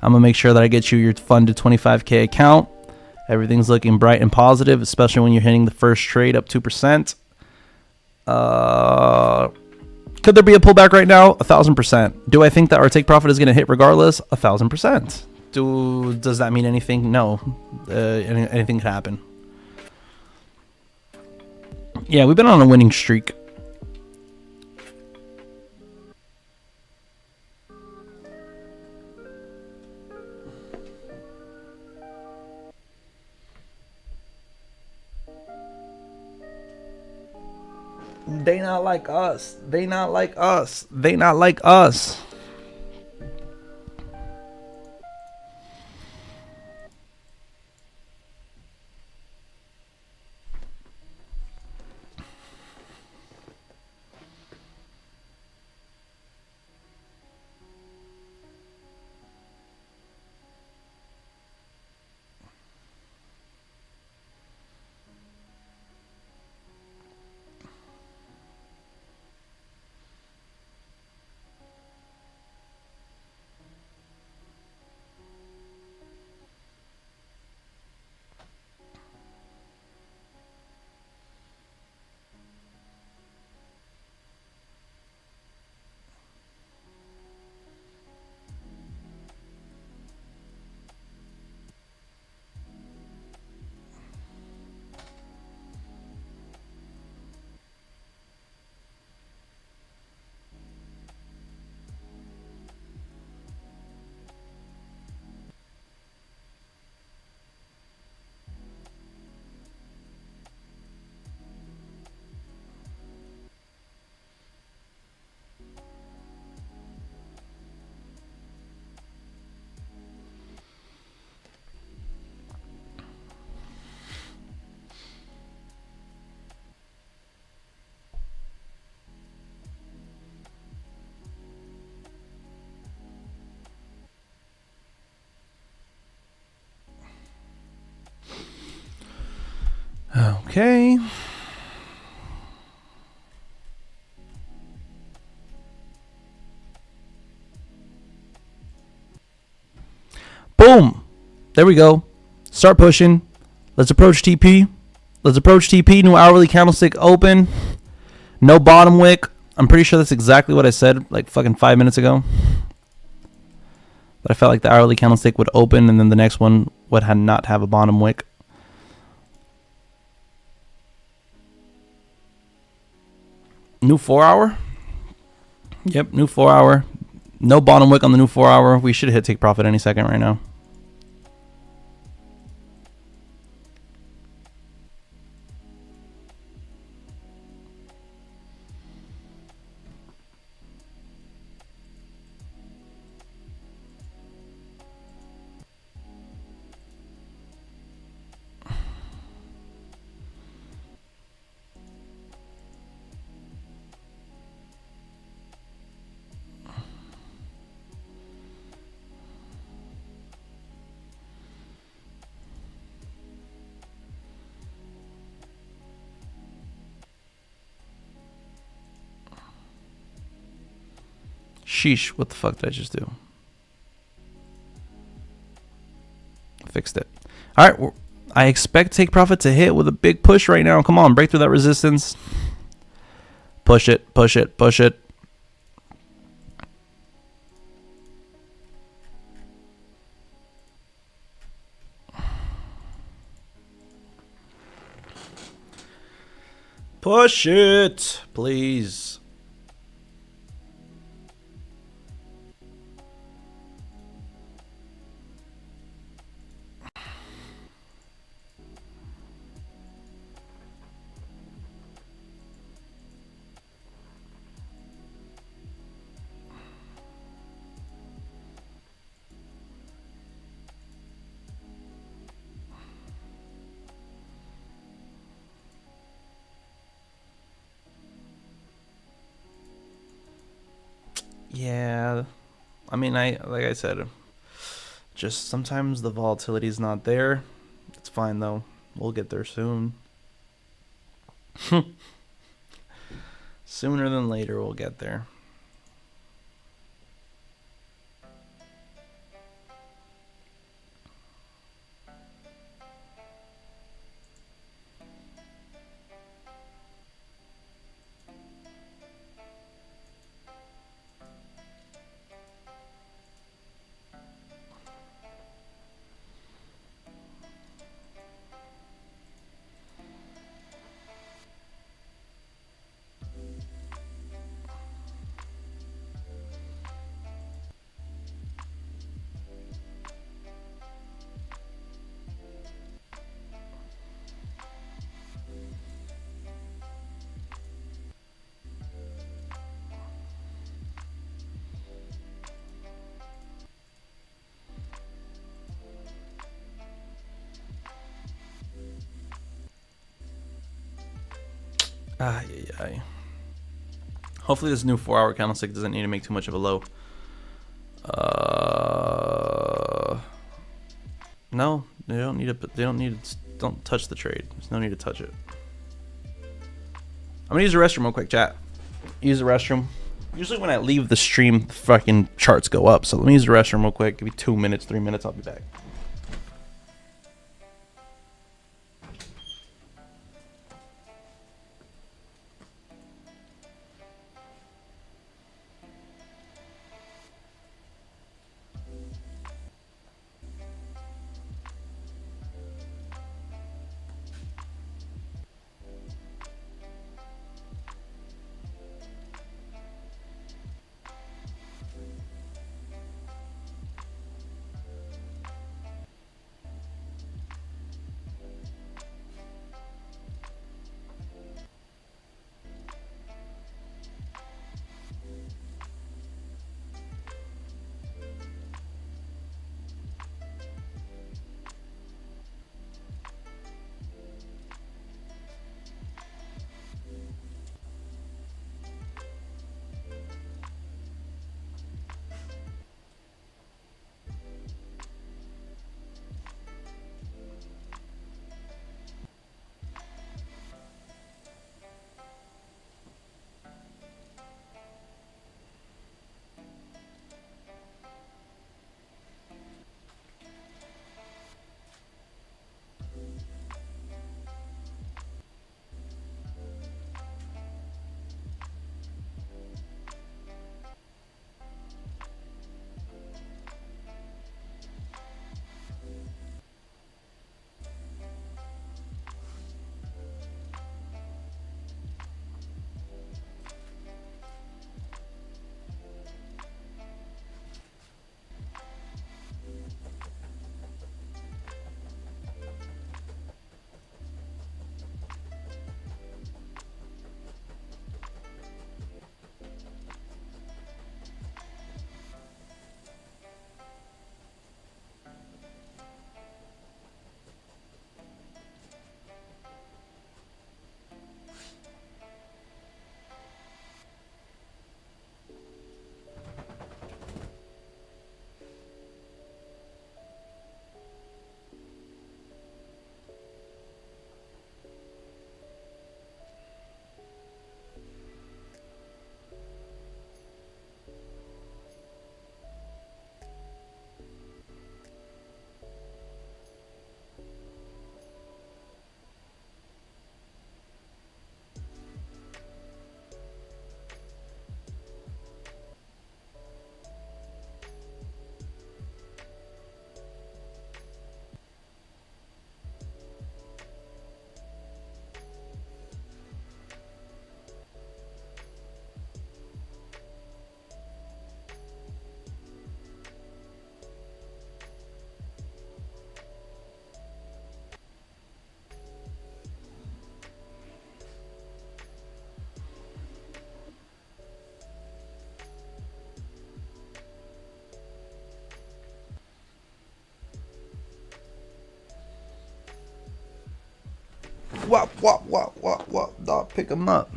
A: I'm gonna make sure that I get you your funded 25K account. Everything's looking bright and positive, especially when you're hitting the first trade up 2%. Could there be a pullback right now? 1,000%. Do I think that our take profit is going to hit regardless? 1,000%. Does that mean anything? No. Anything could happen. Yeah, we've been on a winning streak. They not like us. They not like us. They not like us. Okay. Boom. There we go. Start pushing. Let's approach TP. Let's approach TP. New hourly candlestick open. No bottom wick. I'm pretty sure that's exactly what I said like fucking 5 minutes ago. But I felt like the hourly candlestick would open and then the next one would not have a bottom wick. New 4 hour. Yep, new 4 hour. No bottom wick on the new 4 hour. We should hit take profit any second right now. Sheesh, what the fuck did I just do? Fixed it. All right, I expect take profit to hit with a big push right now. Come on, break through that resistance. Push it, push it, push it. Push it, please. Yeah, I mean, like I said, just sometimes the volatility is not there. It's fine though. We'll get there soon. Sooner than later, we'll get there. Hopefully this new 4-hour candlestick doesn't need to make too much of a low. No, they don't need it. They don't need to. Don't touch the trade. There's no need to touch it. I'm gonna use the restroom real quick, chat. Use the restroom. Usually when I leave the stream, fucking charts go up. So let me use the restroom real quick. Give me 2 minutes, 3 minutes. I'll be back. What? Dog, pick him up.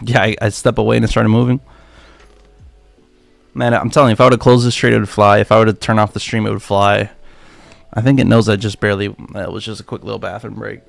A: Yeah, I step away and it started moving. Man, I'm telling you, if I would have closed this trade, it would fly. If I would have turned off the stream, it would fly. I think it knows that just barely. It was just a quick little bathroom break.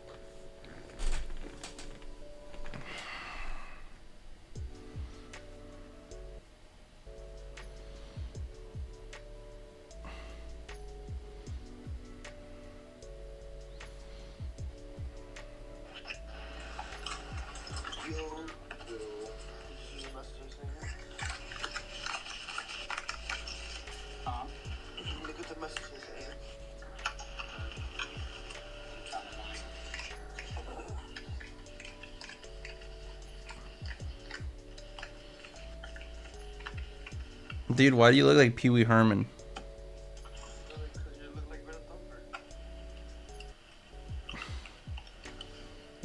A: Dude, why do you look like Pee Wee Herman?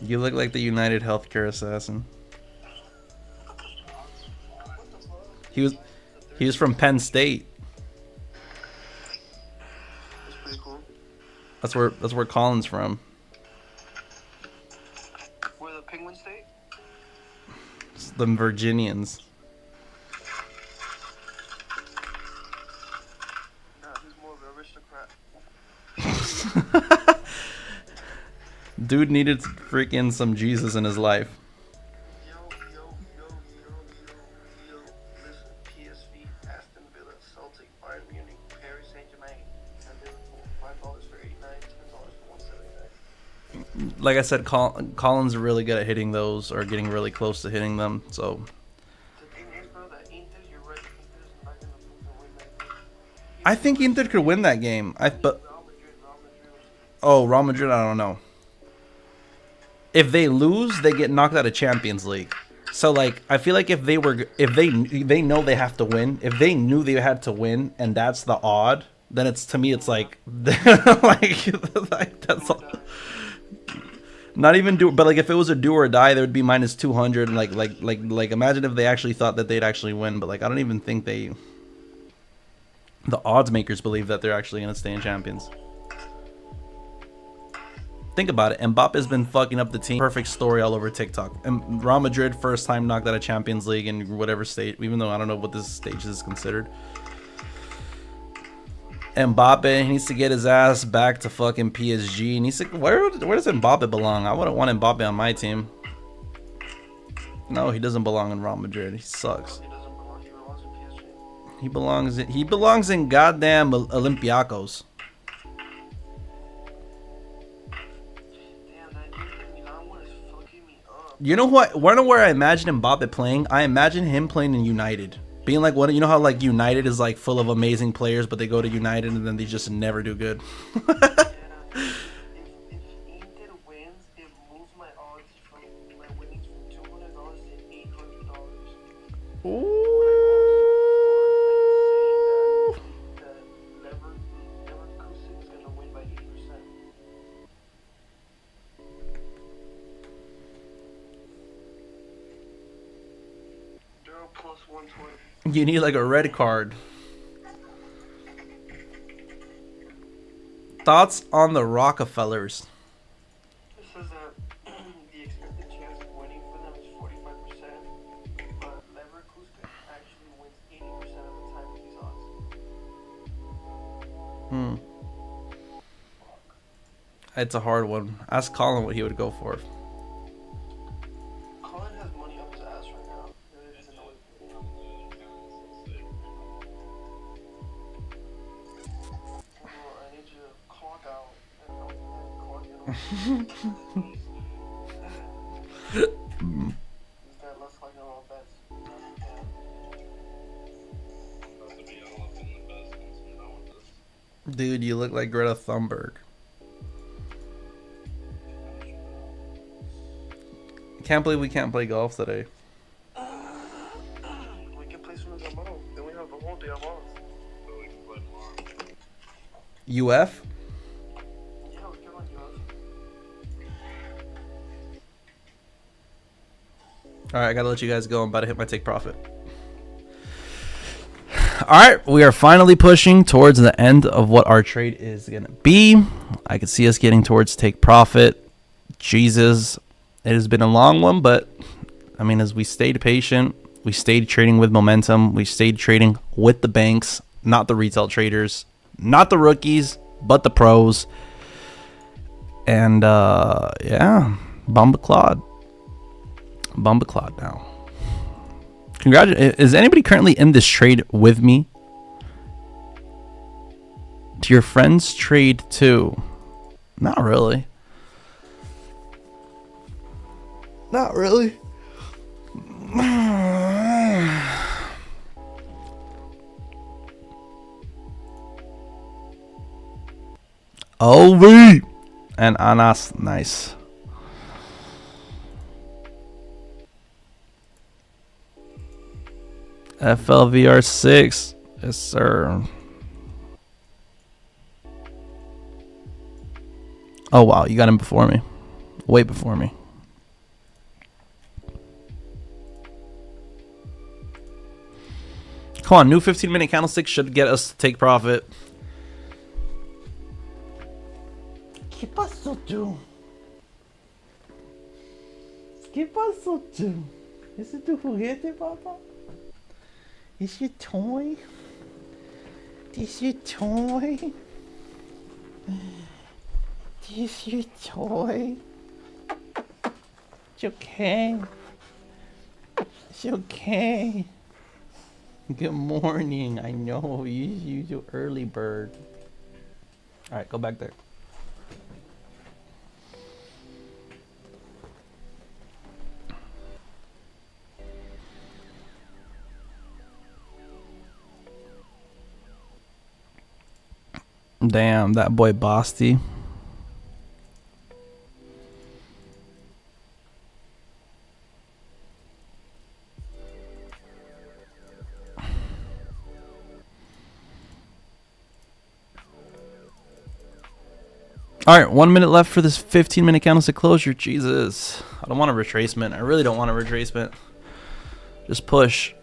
A: You look like the United Healthcare assassin. He was from Penn State.
C: That's pretty cool.
A: That's where Colin's from.
C: Where the Penguin State?
A: It's the Virginians.
C: Nah, he's more of an aristocrat.
A: Dude needed freaking some Jesus in his life.
C: Yo. Listen, PSV, Aston Villa, Celtic, Bayern Munich, Paris Saint-Germain, and Liverpool. $5 for 89, $10 for 179.
A: Like I said, Colin's really good at hitting those or getting really close to hitting them. So
C: The thing is, bro, that Inter, you're right, Inter's not gonna win that game.
A: I think Inter could win that game. But
C: Real Madrid.
A: oh, Real Madrid, I don't know. If they lose, they get knocked out of Champions League. So like, I feel like if they know they have to win, if they knew they had to win, and that's the odd, then it's, to me, it's like, like that's all. Not even do, but like if it was a do or die, there would be minus 200. Like imagine if they actually thought that they'd actually win, but like I don't even think the odds makers believe that they're actually gonna stay in Champions. Think about it. Mbappe's been fucking up the team. Perfect story all over TikTok. And Real Madrid first time knocked out of Champions League in whatever state, even though I don't know what this stage is considered. Mbappe needs to get his ass back to fucking PSG. He needs to, where does Mbappe belong? I wouldn't want Mbappe on my team. No, he doesn't belong in Real Madrid. He sucks.
C: He doesn't belong. He belongs in PSG.
A: He belongs in goddamn Olympiacos.
C: Damn, that Inter Milan one is fucking me up.
A: You know what? Wanna where I imagine Mbappe playing? I imagine him playing in United. Being like, what, you know how like United is like full of amazing players, but they go to United and then they just never do good.
C: Yeah, if Inter wins, it moves my odds from my winnings from $200 to $800.
A: Ooh.
C: That Leverkusen is gonna win by 80%. They're plus 120.
A: You need like a red card. Thoughts on the Rockefellers?
C: It says that the expected chance of winning for them is 45%, but Leverkusen actually wins 80% of the time with these odds.
A: It's a hard one. Ask Colin what he would go for.
C: Colin has money up his ass right now. He really doesn't know what I need you to clock out and clock in. This guy looks like all bets.
A: Dude, you look like Greta Thunberg. Can't believe we can't play golf today.
C: We can play some of them tomorrow. Then we have the whole day off.
A: UF?
C: Yeah, we can run yours.
A: Alright, I gotta let you guys go. I'm about to hit my take profit. Alright, we are finally pushing towards the end of what our trade is gonna be. I can see us getting towards take profit. Jesus. It has been a long one, but I mean, as we stayed patient, we stayed trading with momentum, we stayed trading with the banks, not the retail traders, not the rookies, but the pros. And yeah, Bomba Claude now. Congratulations. Is anybody currently in this trade with me? Do your friends trade too? Not really. Not really. OV and Anas, nice. FLVR6, yes sir. Oh wow, you got him before me. Way before me. Come on, new 15-minute candlestick should get us to take profit. ¿Qué pasó tú? ¿Qué pasó tú? ¿Ese es tu juguete, papá? ¿Es your toy? ¿Es your toy? ¿Es your toy? It's okay. It's okay. Good morning. I know you early bird. All right, go back there. Damn, that boy Basti. All right, 1 minute left for this 15-minute candlestick closure. Jesus, I don't want a retracement. I really don't want a retracement. Just push.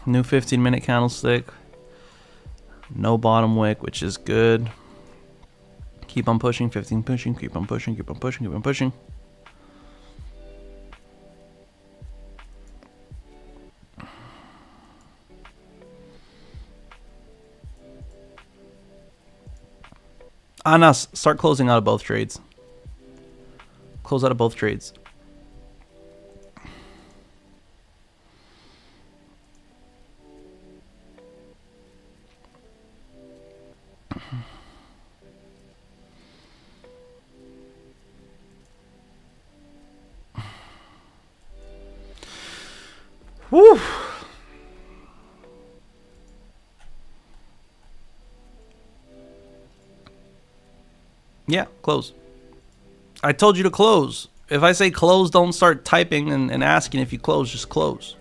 A: New 15-minute candlestick. No bottom wick, which is good. Keep on pushing, 15 pushing, keep on pushing, keep on pushing, keep on pushing. Anas, start closing out of both trades. Close out of both trades. Woo! Yeah, close. I told you to close. If I say close, don't start typing and asking if you close. Just close.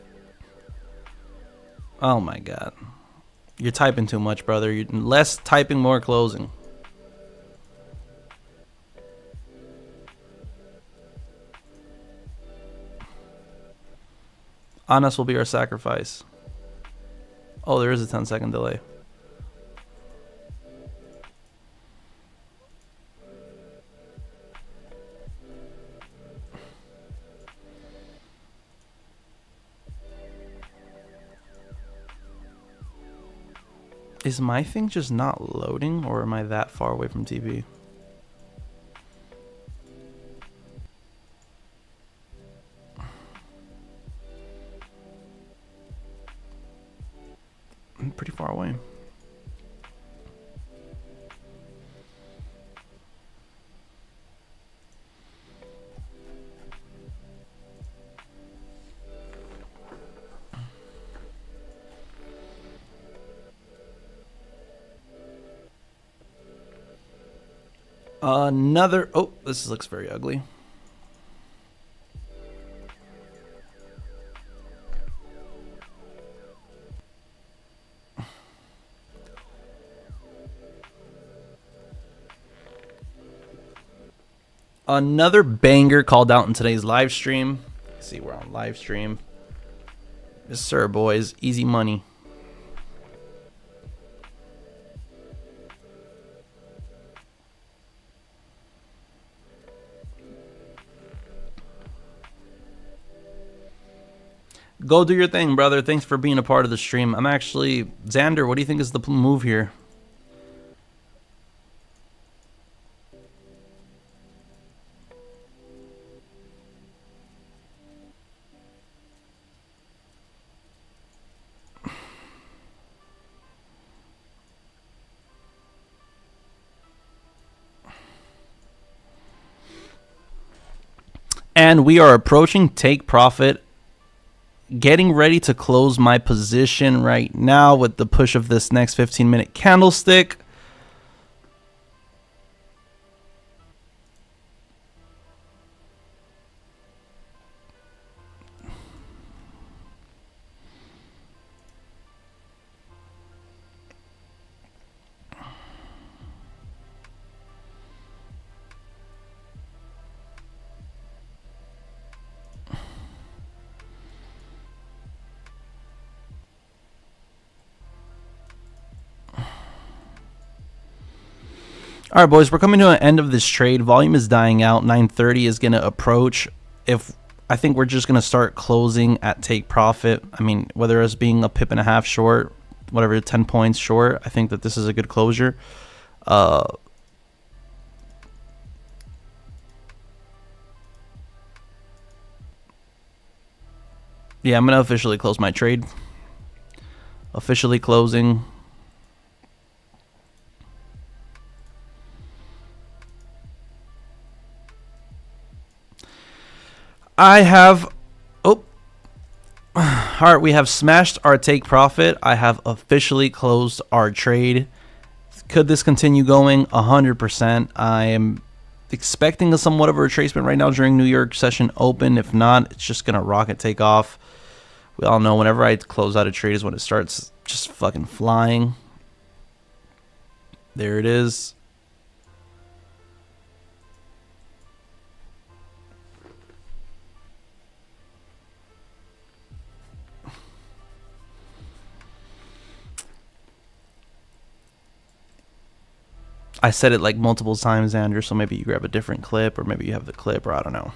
A: Oh my god. You're typing too much, brother. You're less typing, more closing. Anas will be our sacrifice. Oh, there is a 10-second delay. Is my thing just not loading, or am I that far away from TV? I'm pretty far away. Another. Oh, this looks very ugly. Another banger called out in today's live stream. Let's see, we're on live stream. Yes, sir, boys. Easy money. Go do your thing, brother. Thanks for being a part of the stream. I'm actually... Xander, what do you think is the move here? And we are approaching take profit. Getting ready to close my position right now with the push of this next 15-minute candlestick. All right, boys, we're coming to an end of this trade. Volume is dying out. 9:30 is going to approach. I think we're just going to start closing at take profit. I mean, whether it's being a pip and a half short, whatever, 10 points short, I think that this is a good closure. Yeah, I'm going to officially close my trade. Officially closing. I have... Oh. Alright, we have smashed our take profit. I have officially closed our trade. Could this continue going? 100%. I am expecting a somewhat of a retracement right now during New York session open. If not, it's just going to rocket take off. We all know whenever I close out a trade is when it starts just fucking flying. There it is. I said it like multiple times, Andrew, so maybe you grab a different clip, or maybe you have the clip, or I don't know.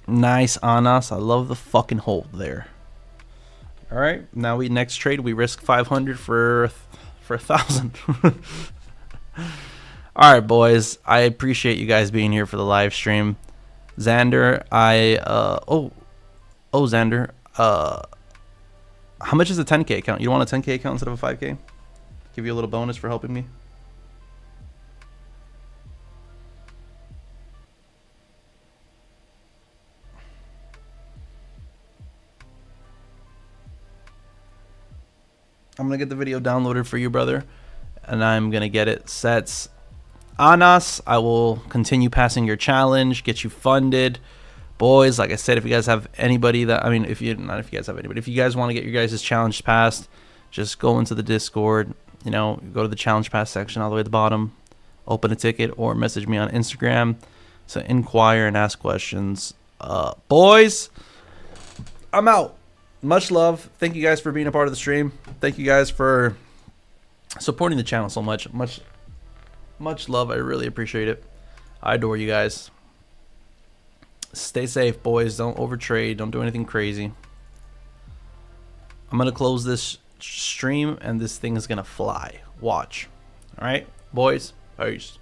A: Nice on us. I love the fucking hold there. All right, now next trade we risk 500 for 1,000. All right, boys. I appreciate you guys being here for the live stream. Xander, Xander. How much is a 10K account? You don't want a 10K account instead of a 5K? Give you a little bonus for helping me. I'm gonna get the video downloaded for you, brother, and I'm gonna get it set on us. I will continue passing your challenge, get you funded. Boys, like I said, if you guys have anybody that, I mean, if you guys want to get your guys' challenge passed, just go into the Discord, you know, go to the challenge pass section all the way at the bottom, open a ticket, or message me on Instagram to inquire and ask questions. Boys, I'm out. Much love. Thank you guys for being a part of the stream. Thank you guys for supporting the channel so much. Much love. I really appreciate it. I adore you guys. Stay safe, boys. Don't overtrade. Don't do anything crazy. I'm going to close this stream, and this thing is going to fly. Watch. All right, boys. Peace.